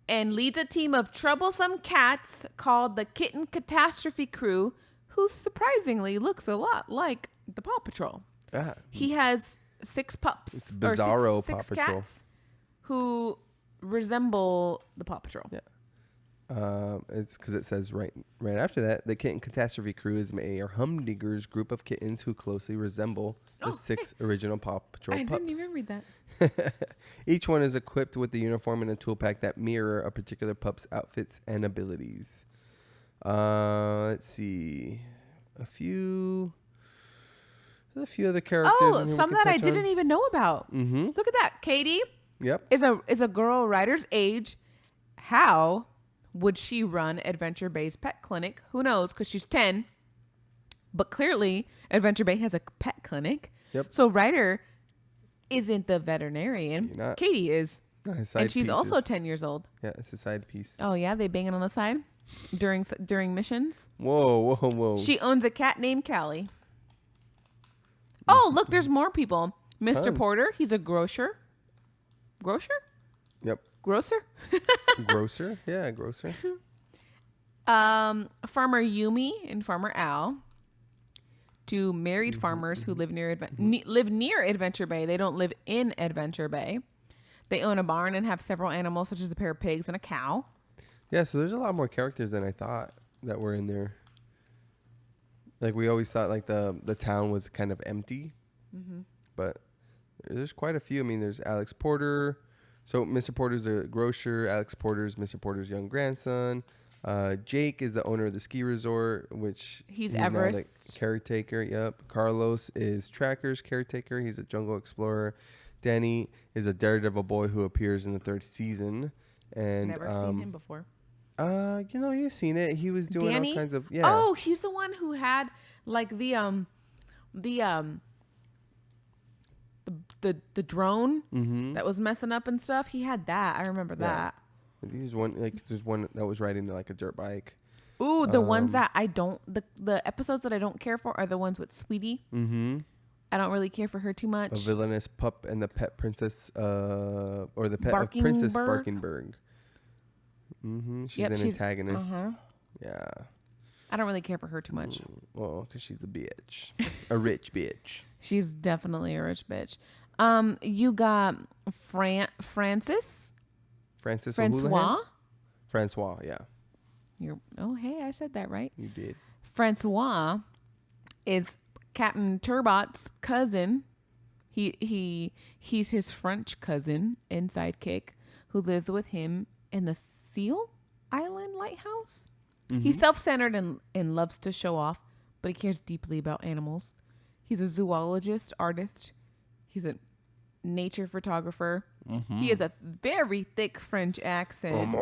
Speaker 1: and leads a team of troublesome cats called the Kitten Catastrophe Crew, who surprisingly looks a lot like the Paw Patrol. He has 6 pups.
Speaker 2: It's bizarro
Speaker 1: six
Speaker 2: Paw Patrol.
Speaker 1: Cats who resemble the Paw Patrol.
Speaker 2: Yeah. It's because it says right after that, the Kitten Catastrophe Crew is Mayor Humdinger's group of kittens who closely resemble the 6 original Paw Patrol pups. I didn't even read that. Each one is equipped with the uniform and a tool pack that mirror a particular pup's outfits and abilities. Let's see. There's a few other characters.
Speaker 1: Oh, some that I didn't even know about. Look at that. Katie.
Speaker 2: Yep.
Speaker 1: Is a girl Ryder's age. How would she run Adventure Bay's pet clinic? Who knows? Because she's 10. But clearly, Adventure Bay has a pet clinic.
Speaker 2: Yep.
Speaker 1: So Ryder isn't the veterinarian. Katie is. And she's also 10 years old.
Speaker 2: Yeah, it's a side piece.
Speaker 1: Oh, yeah? They banging on the side during missions?
Speaker 2: Whoa.
Speaker 1: She owns a cat named Callie. Oh, look, there's more people. Mr. Porter, he's a grocer. Grocer?
Speaker 2: Yep.
Speaker 1: Grocer?
Speaker 2: Grocer? Yeah, grocer.
Speaker 1: Farmer Yumi and Farmer Al, 2 married farmers who live near Adventure Bay. They don't live in Adventure Bay. They own a barn and have several animals, such as a pair of pigs and a cow.
Speaker 2: Yeah, so there's a lot more characters than I thought that were in there. Like, we always thought, like, the town was kind of empty. But there's quite a few. I mean, there's Alex Porter. So Mr. Porter's a grocer. Alex Porter's Mr. Porter's young grandson. Jake is the owner of the ski resort, which
Speaker 1: he's Everest's
Speaker 2: caretaker. Yep. Carlos is Tracker's caretaker. He's a jungle explorer. Danny is a daredevil boy who appears in the 3rd season. And
Speaker 1: never seen him before.
Speaker 2: You've seen it. He was doing
Speaker 1: Danny?
Speaker 2: all kinds of
Speaker 1: Oh, he's the one who had like the drone that was messing up and stuff. He had that. I remember that.
Speaker 2: There's one that was riding like a dirt bike.
Speaker 1: Ooh, the ones that I don't the episodes that I don't care for are the ones with Sweetie. I don't really care for her too much.
Speaker 2: A villainous pup and the pet princess, or the pet of Princess Barkenberg. She's an antagonist. Yeah.
Speaker 1: I don't really care for her too much.
Speaker 2: Well, because she's a bitch. A rich bitch.
Speaker 1: She's definitely a rich bitch. You got Francois.
Speaker 2: Francois, yeah.
Speaker 1: Hey, I said that right.
Speaker 2: You did.
Speaker 1: Francois is Captain Turbot's cousin. He's his French cousin and sidekick who lives with him in the Seal Island lighthouse. He's self-centered and loves to show off, but he cares deeply about animals. He's a zoologist, artist. He's a nature photographer. He has a very thick French accent,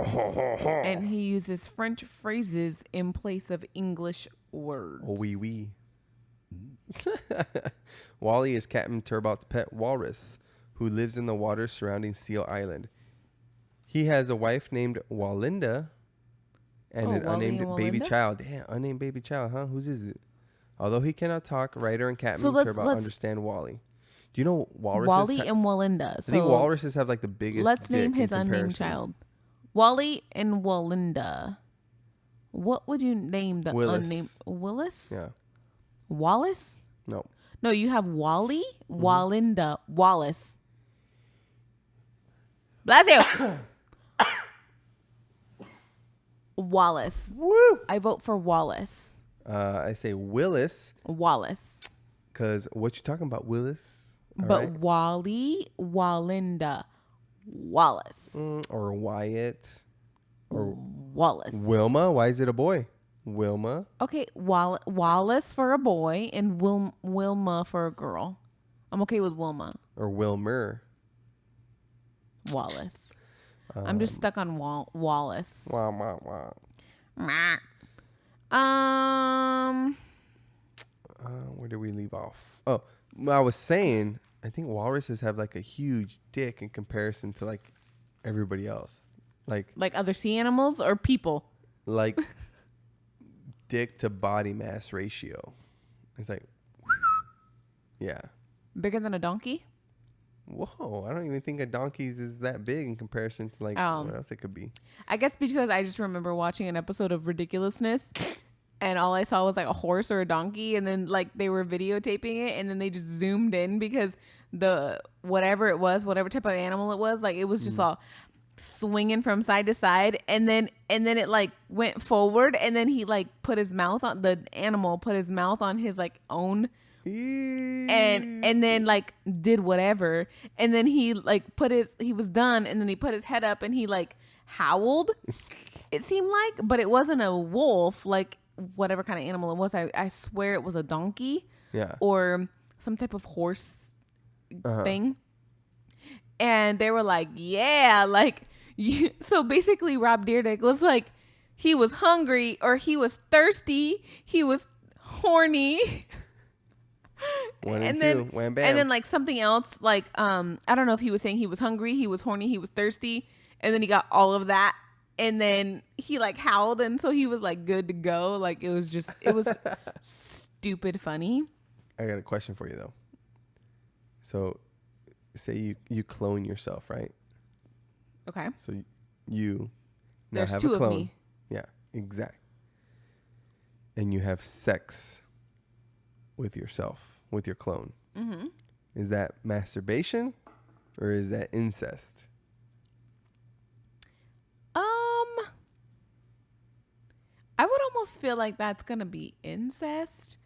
Speaker 1: and he uses French phrases in place of English words.
Speaker 2: Oui, oui. Wally is Captain Turbot's pet walrus, who lives in the water surrounding Seal Island. He has a wife named Walinda and an unnamed baby child. Damn, unnamed baby child, huh? Whose is it? Although he cannot talk, Ryder and Captain Turbot understand Wally. Do you know walruses?
Speaker 1: Wally and Walinda.
Speaker 2: So I think walruses have like the biggest.
Speaker 1: Let's name his unnamed child. Wally and Walinda. What would you name the unnamed? Willis?
Speaker 2: Yeah.
Speaker 1: Wallace?
Speaker 2: No.
Speaker 1: No, you have Wally, Walinda, Wallace. Bless you. Wallace.
Speaker 2: Woo!
Speaker 1: I vote for Wallace.
Speaker 2: I say Willis.
Speaker 1: Wallace.
Speaker 2: Because what you talking about, Willis? All
Speaker 1: But
Speaker 2: right.
Speaker 1: Wally, Walinda, Wallace.
Speaker 2: Or Wyatt. Or
Speaker 1: Wallace.
Speaker 2: Wilma. Why is it a boy? Wilma.
Speaker 1: Okay, Wallace for a boy and Wilma for a girl. I'm okay with Wilma.
Speaker 2: Or Wilmer.
Speaker 1: Wallace. I'm just stuck on Wallace.
Speaker 2: Wah, wah, wah. Where did we leave off? Oh, I was saying, I think walruses have like a huge dick in comparison to like everybody else. Like
Speaker 1: other sea animals or people?
Speaker 2: Like dick to body mass ratio. It's like, yeah.
Speaker 1: Bigger than a donkey?
Speaker 2: Whoa, I don't even think a donkey's is that big in comparison to like what else it could be.
Speaker 1: I guess because I just remember watching an episode of Ridiculousness and all I saw was like a horse or a donkey and then like they were videotaping it and then they just zoomed in because whatever type of animal it was, like it was just all swinging from side to side and then it like went forward and then he like put his mouth on his like own and then like did whatever and then he like he was done and then he put his head up and he like howled. It seemed like, but it wasn't a wolf, like whatever kind of animal it was. I swear it was a donkey, or some type of horse thing. And they were like, yeah, like so basically Rob Dyrdek was like, he was hungry or he was thirsty, he was horny.
Speaker 2: One and two, wham bam.
Speaker 1: And then like something else, like I don't know if he was saying he was hungry, he was horny, he was thirsty, and then he got all of that, and then he like howled, and so he was like good to go. Like it was stupid funny.
Speaker 2: I got a question for you though. So, say you clone yourself, right?
Speaker 1: Okay.
Speaker 2: So you now
Speaker 1: There's
Speaker 2: have
Speaker 1: two
Speaker 2: a clone.
Speaker 1: of me.
Speaker 2: Yeah, exact. And you have sex with yourself, with your clone. Mm-hmm. Is that masturbation or is that incest?
Speaker 1: I would almost feel like that's gonna be incest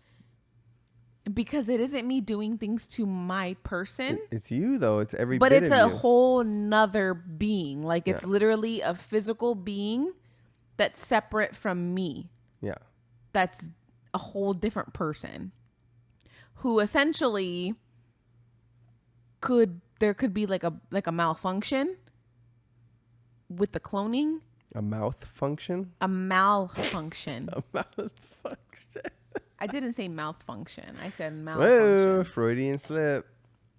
Speaker 1: because it isn't me doing things to my person.
Speaker 2: It's you though. It's every
Speaker 1: but
Speaker 2: bit
Speaker 1: it's
Speaker 2: of
Speaker 1: a
Speaker 2: you.
Speaker 1: whole nother being. Like it's literally a physical being that's separate from me.
Speaker 2: Yeah.
Speaker 1: That's a whole different person who essentially could be like a malfunction with the cloning.
Speaker 2: A mouth function?
Speaker 1: A malfunction.
Speaker 2: A malfunction.
Speaker 1: I didn't say mouth function. I said malfunction.
Speaker 2: Whoa, Freudian slip.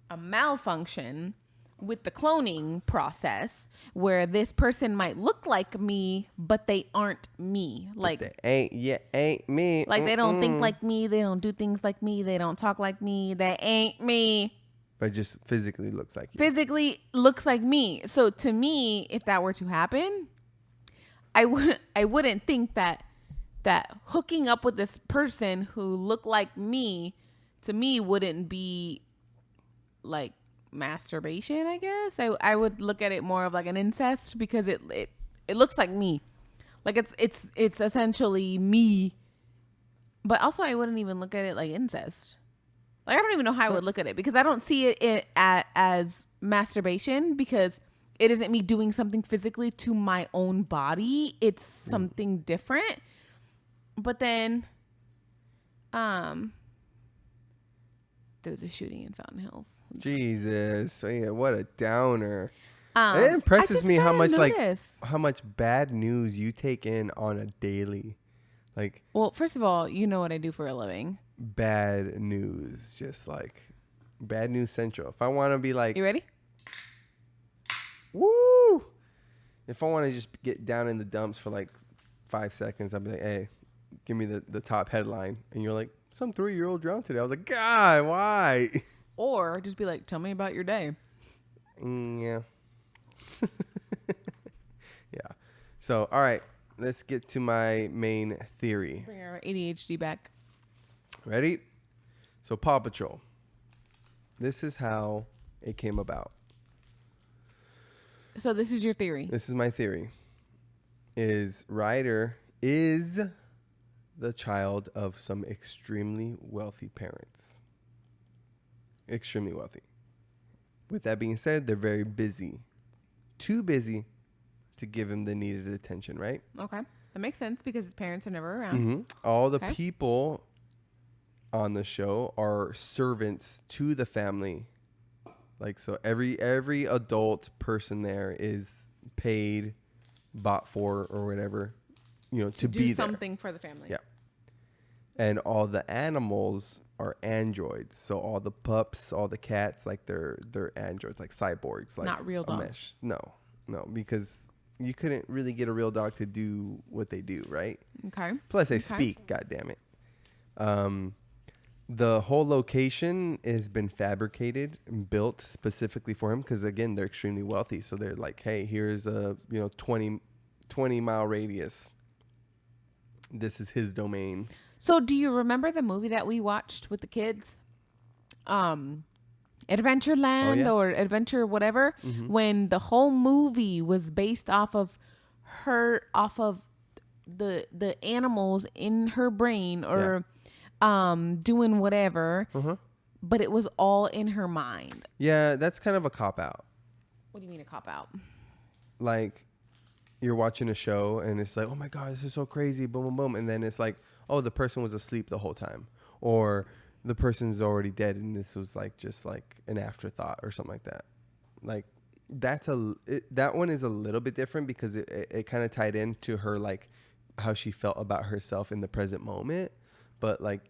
Speaker 1: A malfunction with the cloning process where this person might look like me, but they aren't me. Like
Speaker 2: they ain't me.
Speaker 1: Like they don't think like me. They don't do things like me. They don't talk like me. They ain't me.
Speaker 2: But just physically looks like you.
Speaker 1: Physically looks like me. So to me, if that were to happen, I wouldn't think that hooking up with this person who looked like me, to me, wouldn't be like masturbation, I guess. I would look at it more of like an incest because it looks like me. Like it's essentially me. But also I wouldn't even look at it like incest. Like I don't even know how I would look at it because I don't see it as masturbation because it isn't me doing something physically to my own body. It's something different. But then there was a shooting in Fountain Hills.
Speaker 2: Jesus. Yeah, what a downer. It impresses me how much bad news you take in on a daily. Like,
Speaker 1: well, first of all, you know what I do for a living.
Speaker 2: Bad news, just like bad news central. If I want to be like,
Speaker 1: you ready?
Speaker 2: Woo! If I want to just get down in the dumps for like 5 seconds, I'll be like, hey, give me the top headline. And you're like, some 3-year-old drowned today. I was like, God, why?
Speaker 1: Or just be like, tell me about your day.
Speaker 2: Yeah. Yeah. So, all right, let's get to my main theory.
Speaker 1: Bring our ADHD back.
Speaker 2: Ready? So Paw Patrol. This is how it came about.
Speaker 1: So this is your theory.
Speaker 2: This is my theory. Is Ryder is the child of some extremely wealthy parents. Extremely wealthy. With that being said, they're very busy. Too busy to give him the needed attention, right?
Speaker 1: Okay. That makes sense because his parents are never around.
Speaker 2: Mm-hmm. All the people on the show are servants to the family. Like, so every adult person there is paid, bought for, or whatever, to be there.
Speaker 1: Do something for the family.
Speaker 2: Yeah. And all the animals are androids. So all the pups, all the cats, like they're androids, like cyborgs. Like
Speaker 1: not real dogs.
Speaker 2: No, because you couldn't really get a real dog to do what they do, right?
Speaker 1: Okay.
Speaker 2: Plus they speak, God damn it. The whole location has been fabricated and built specifically for him because, again, they're extremely wealthy. So they're like, hey, here's a 20-mile radius. This is his domain.
Speaker 1: So do you remember the movie that we watched with the kids? Adventureland or Adventure whatever, when the whole movie was based off of the animals in her brain or doing whatever, but it was all in her mind.
Speaker 2: Yeah, that's kind of a cop-out.
Speaker 1: What do you mean a cop-out?
Speaker 2: Like, you're watching a show and it's like, oh my God, this is so crazy, boom, boom, boom. And then it's like, oh, the person was asleep the whole time. Or the person's already dead and this was like just like an afterthought or something like that. Like, that one is a little bit different because it kind of tied into her, like, how she felt about herself in the present moment. But like,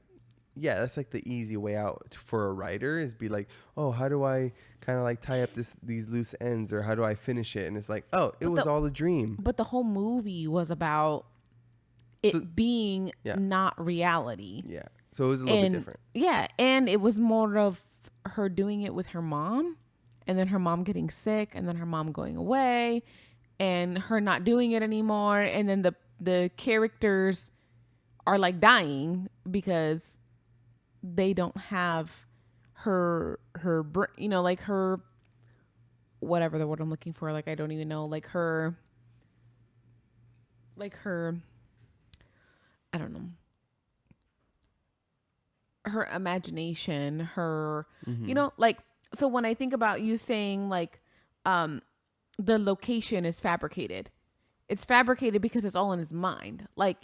Speaker 2: yeah, that's like the easy way out for a writer is be like, oh, how do I kind of like tie up these loose ends, or how do I finish it? And it's like, oh, it was all a dream.
Speaker 1: But the whole movie was about it being not reality.
Speaker 2: Yeah. So it was a little bit different.
Speaker 1: Yeah. And it was more of her doing it with her mom, and then her mom getting sick, and then her mom going away, and her not doing it anymore. And then the characters are like dying because they don't have her like her, whatever the word I'm looking for, like I don't even know, like her I don't know, her imagination, her like, so when I think about you saying like the location is fabricated, it's fabricated because it's all in his mind. Like,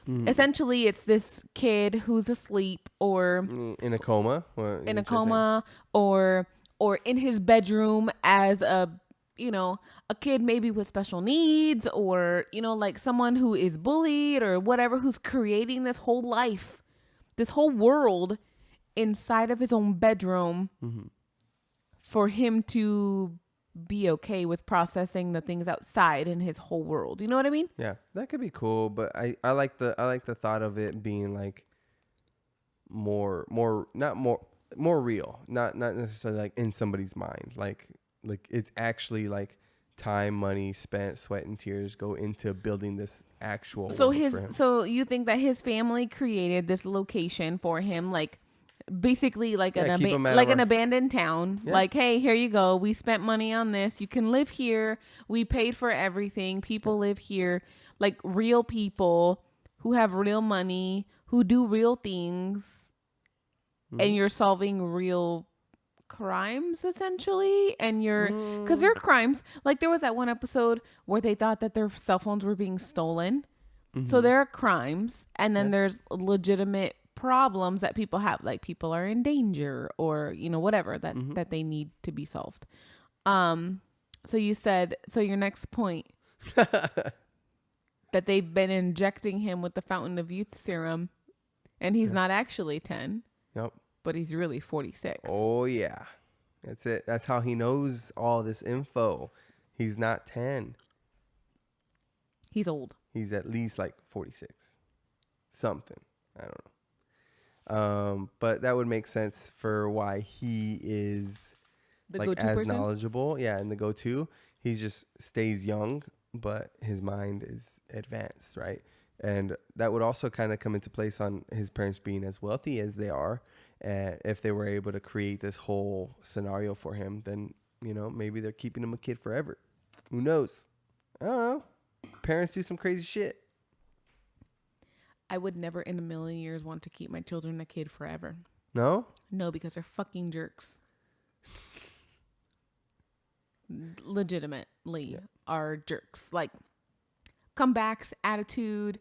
Speaker 1: essentially it's this kid who's asleep or
Speaker 2: in a coma,
Speaker 1: or in his bedroom as a kid maybe with special needs, or, like someone who is bullied or whatever, who's creating this whole life, this whole world inside of his own bedroom for him to be okay with processing the things outside in his whole world. You know what I mean?
Speaker 2: Yeah, that could be cool, but I like the thought of it being like more real, not necessarily like in somebody's mind. Like it's actually like time, money spent, sweat and tears go into building this actual world for him.
Speaker 1: So you think that his family created this location for him, like basically like an abandoned town. Yeah. Like, hey, here you go. We spent money on this. You can live here. We paid for everything. People live here. Like real people who have real money, who do real things, and you're solving real crimes essentially. And because there are crimes. Like there was that one episode where they thought that their cell phones were being stolen. So there are crimes, and then there's legitimate problems that people have, like people are in danger or whatever that they need to be solved. So you said, so your next point that they've been injecting him with the Fountain of Youth serum, and he's not actually 10. Nope. But he's really 46.
Speaker 2: Oh yeah, that's it. That's how he knows all this info. He's not 10.
Speaker 1: He's old.
Speaker 2: He's at least like 46 something. I don't know. But that would make sense for why he is
Speaker 1: the
Speaker 2: like
Speaker 1: go-to
Speaker 2: as
Speaker 1: person?
Speaker 2: knowledgeable. Yeah, and the go-to. He just stays young, but his mind is advanced, right? And that would also kind of come into place on his parents being as wealthy as they are, if they were able to create this whole scenario for him, then, you know, maybe they're keeping him a kid forever. Who knows? I don't know. Parents do some crazy shit.
Speaker 1: I would never in a million years want to keep my children a kid forever.
Speaker 2: No?
Speaker 1: No, because they're fucking jerks. Legitimately are jerks. Like, comebacks, attitude,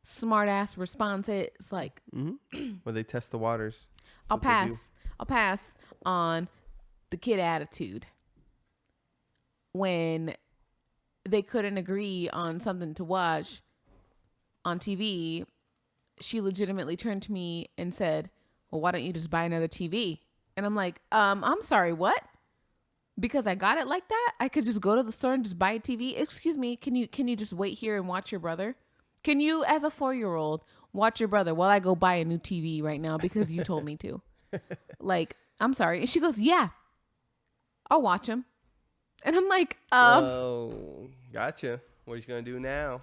Speaker 1: smart ass responses. Like,
Speaker 2: Well, they test the waters.
Speaker 1: I'll pass on the kid attitude. When they couldn't agree on something to watch on TV, she legitimately turned to me and said, well, why don't you just buy another TV? And I'm like, I'm sorry, what? Because I got it like that? I could just go to the store and just buy a TV? Excuse me, can you just wait here and watch your brother? Can you, as a 4-year-old, watch your brother while I go buy a new TV right now because you told me to? Like, I'm sorry. And she goes, yeah, I'll watch him. And I'm like,
Speaker 2: oh, gotcha. What are you going to do now?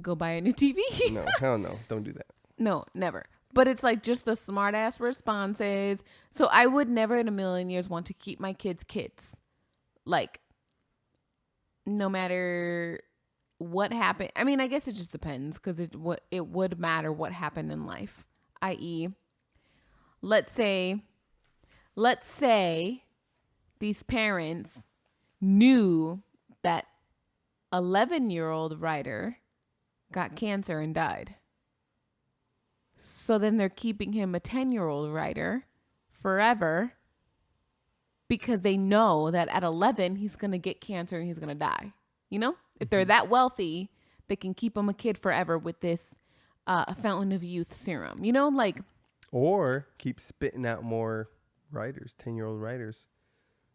Speaker 1: Go buy a new TV?
Speaker 2: No, hell no. Don't do that.
Speaker 1: No, never. But it's like just the smart ass responses. So I would never in a million years want to keep my kids. Like, no matter what happened. I mean, I guess it just depends because it would matter what happened in life. I.e., let's say these parents knew that 11-year-old Ryder got cancer and died. So then they're keeping him a 10-year-old Ryder forever because they know that at 11, he's going to get cancer and he's going to die. You know, if they're that wealthy, they can keep him a kid forever with this fountain of youth serum, you know, like.
Speaker 2: Or keep spitting out more Riders, 10-year-old Riders.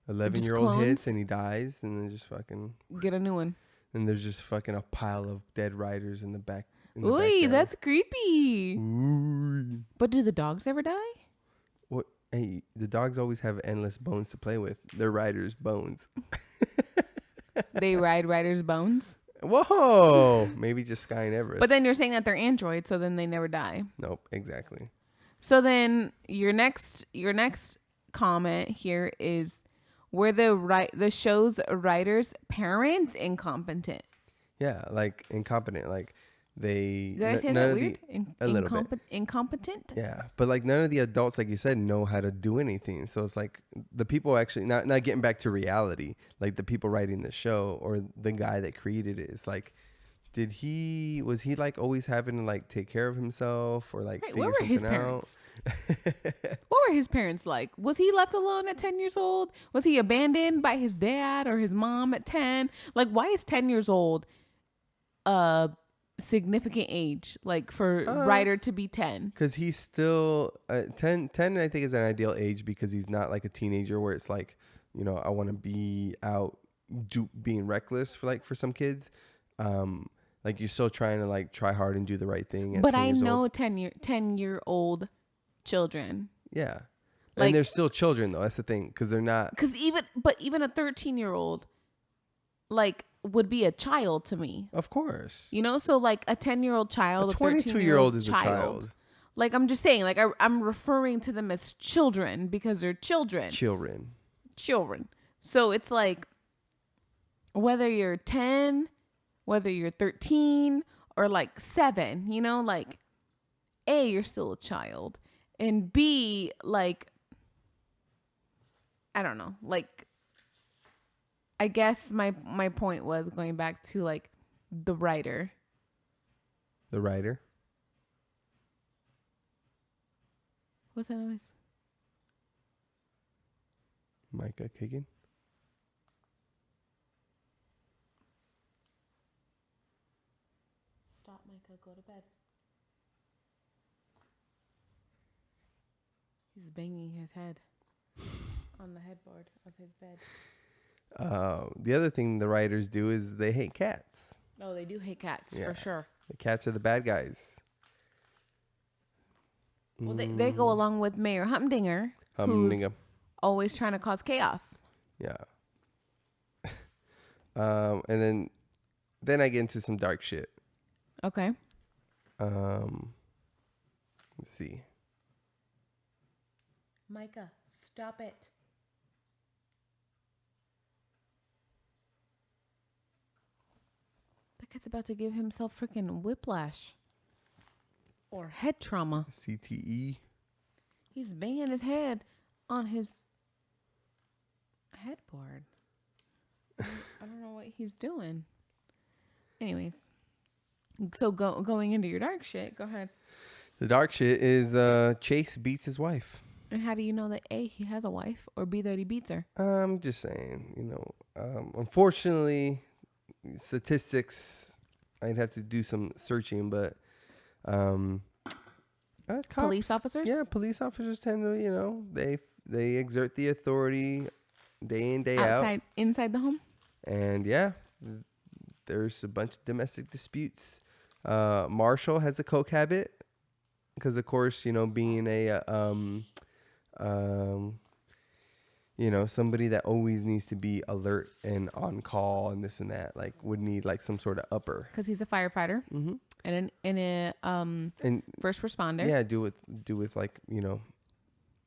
Speaker 2: 11-year-old hits and he dies and then just fucking.
Speaker 1: Get a new one.
Speaker 2: And there's just fucking a pile of dead Riders in the back.
Speaker 1: Ooh, that's creepy.
Speaker 2: Ooh.
Speaker 1: But do the dogs ever die?
Speaker 2: What? Hey, the dogs always have endless bones to play with. They're Riders' bones.
Speaker 1: They ride Riders' bones?
Speaker 2: Whoa. Maybe just Sky and Everest.
Speaker 1: But then you're saying that they're androids, so then they never die.
Speaker 2: Nope, exactly.
Speaker 1: So then your next comment here is, were the show's writers' parents incompetent?
Speaker 2: Yeah, like incompetent. Like they.
Speaker 1: Did I say that weird?
Speaker 2: A little bit.
Speaker 1: Incompetent?
Speaker 2: Yeah, but like none of the adults, like you said, know how to do anything. So it's like the people actually not getting back to reality. Like the people writing the show or the guy that created it is like, was he like always having to like take care of himself or like figure
Speaker 1: what were his
Speaker 2: something
Speaker 1: parents? What were his parents like? Was he left alone at 10 years old? Was he abandoned by his dad or his mom at 10? Like, why is 10 years old a significant age, like for Ryder to be 10?
Speaker 2: Because he's still 10 I think is an ideal age because he's not like a teenager where it's like, you know, I want to be out being reckless for some kids. Like you're still trying to like try hard and do the right thing.
Speaker 1: But I know 10-year-old children.
Speaker 2: Yeah.
Speaker 1: Like,
Speaker 2: and they're still children though. That's the thing. Cause they're not.
Speaker 1: Cause even a 13-year-old like would be a child to me.
Speaker 2: Of course.
Speaker 1: You know, so like a 10-year-old child,
Speaker 2: a 22-year-old is a child.
Speaker 1: Like I'm just saying, like I'm referring to them as children because they're children. Children. So it's like whether you're 10, whether you're 13 or like 7, you know, like A, you're still a child. And B, like, I don't know, like, I guess my point was going back to like the writer.
Speaker 2: The writer?
Speaker 1: What's that noise?
Speaker 2: Micah kicking?
Speaker 1: Stop, Micah. Go to bed. He's banging his head on the headboard of his bed.
Speaker 2: The other thing the writers do is they hate cats.
Speaker 1: Oh, they do hate cats, for sure.
Speaker 2: The cats are the bad guys.
Speaker 1: Well, they go along with Mayor Humdinger, who's always trying to cause chaos.
Speaker 2: Yeah. And then I get into some dark shit.
Speaker 1: Okay.
Speaker 2: Let's see.
Speaker 1: Micah, stop it. That kid's about to give himself freaking whiplash. Or head trauma.
Speaker 2: CTE.
Speaker 1: He's banging his head on his headboard. I don't know what he's doing. Anyways. So going into your dark shit, go ahead.
Speaker 2: The dark shit is Chase beats his wife.
Speaker 1: And how do you know that A, he has a wife, or B, that he beats her?
Speaker 2: I'm just saying, unfortunately, statistics, I'd have to do some searching, but cops,
Speaker 1: Police officers?
Speaker 2: Yeah, police officers tend to, they exert the authority day in, day out.
Speaker 1: Inside the home?
Speaker 2: And yeah, there's a bunch of domestic disputes. Marshall has a coke habit because, of course, being a somebody that always needs to be alert and on call and this and that, like would need like some sort of upper.
Speaker 1: Because he's a firefighter and a first responder.
Speaker 2: Yeah, do with like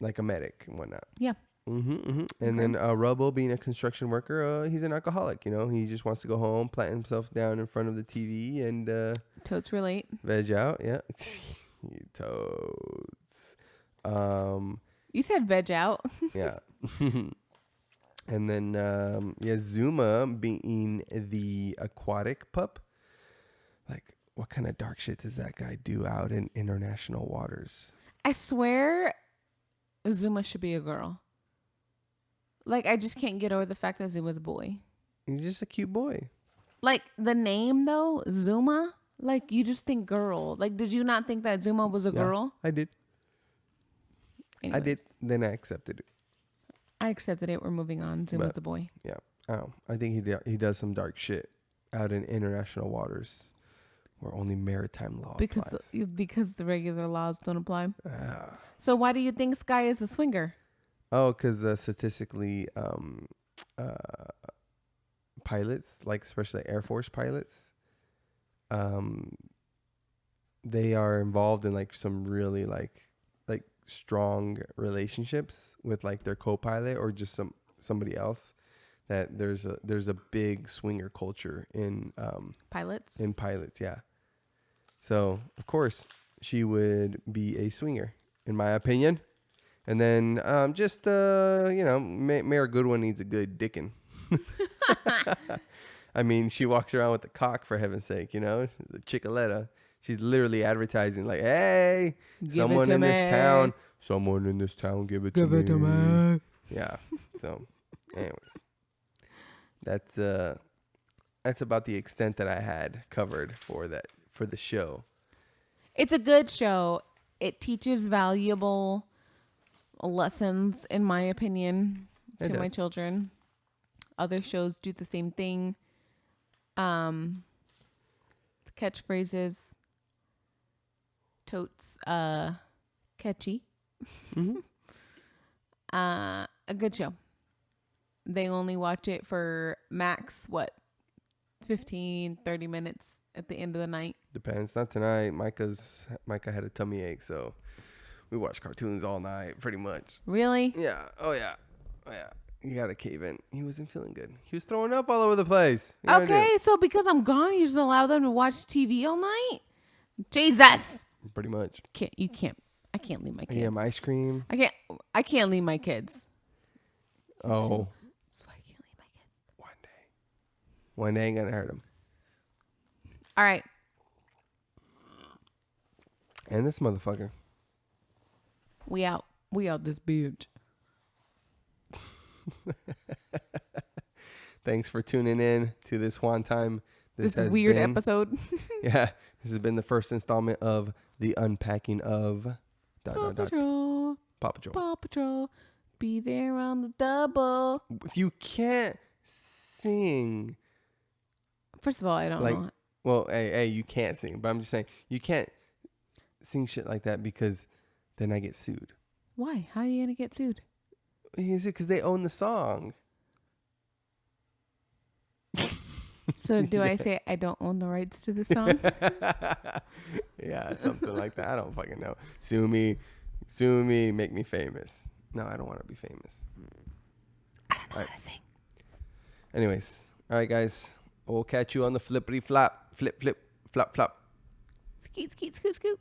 Speaker 2: like a medic and whatnot.
Speaker 1: Yeah.
Speaker 2: And then Rubble, being a construction worker, he's an alcoholic. He just wants to go home, plant himself down in front of the TV, and
Speaker 1: totes relate.
Speaker 2: Veg out. Yeah, you totes.
Speaker 1: You said veg out.
Speaker 2: Yeah. And then Zuma being the aquatic pup. Like, what kind of dark shit does that guy do out in international waters?
Speaker 1: I swear Zuma should be a girl. Like, I just can't get over the fact that Zuma's a boy.
Speaker 2: He's just a cute boy.
Speaker 1: Like, the name, though, Zuma, like, you just think girl. Like, did you not think that Zuma was a girl?
Speaker 2: I did.
Speaker 1: Anyways,
Speaker 2: I did. Then I accepted it.
Speaker 1: I accepted it. We're moving on. Zuma's a boy.
Speaker 2: Yeah. I think he does some dark shit out in international waters where only maritime law applies.
Speaker 1: Because the regular laws don't apply. So why do you think Sky is a swinger?
Speaker 2: Oh, because statistically, pilots, like especially Air Force pilots, they are involved in like some really like strong relationships with like their co-pilot or just somebody else. That there's a big swinger culture in
Speaker 1: Pilots.
Speaker 2: In pilots, yeah. So of course she would be a swinger, in my opinion. And then Mayor Goodwin needs a good dicking. I mean, she walks around with the cock, for heaven's sake, the Chickaletta. She's literally advertising like, hey, someone in this town, give it to me. Yeah. So, anyways, that's about the extent that I had covered for the show.
Speaker 1: It's a good show. It teaches valuable lessons, in my opinion, to my children. Other shows do the same thing. Catchphrases, totes, catchy. A good show. They only watch it for max 15, 30 minutes at the end of the night. Depends.
Speaker 2: Not tonight. Micah had a tummy ache, so we watched cartoons all night, pretty much.
Speaker 1: Really?
Speaker 2: Yeah. Oh yeah. You gotta cave in. He wasn't feeling good. He was throwing up all over the place.
Speaker 1: Okay, so because I'm gone, you just allow them to watch TV all night? Jesus.
Speaker 2: Pretty much.
Speaker 1: I can't leave my kids.
Speaker 2: Yeah, ice cream.
Speaker 1: I can't leave my kids.
Speaker 2: Oh.
Speaker 1: So I can't leave my kids.
Speaker 2: One day ain't gonna hurt them.
Speaker 1: All right.
Speaker 2: And this motherfucker.
Speaker 1: We out this bitch.
Speaker 2: Thanks for tuning in to this one time.
Speaker 1: This weird episode.
Speaker 2: Yeah. This has been the first installment of the unpacking of
Speaker 1: Paw Patrol.
Speaker 2: Paw Patrol.
Speaker 1: Paw Patrol. Be there on the double.
Speaker 2: You can't sing.
Speaker 1: First of all, I don't know.
Speaker 2: Well, hey, you can't sing. But I'm just saying, you can't sing shit like that because then I get sued.
Speaker 1: Why? How are you going to get sued?
Speaker 2: Because they own the song.
Speaker 1: So do I say I don't own the rights to the song?
Speaker 2: Yeah, something like that. I don't fucking know. Sue me, make me famous. No, I don't want to be famous.
Speaker 1: I don't know how to sing.
Speaker 2: Anyways, all right, guys. We'll catch you on the flippity flop. Flip, flip, flop, flop.
Speaker 1: Skeet, skeet, scoot, scoot.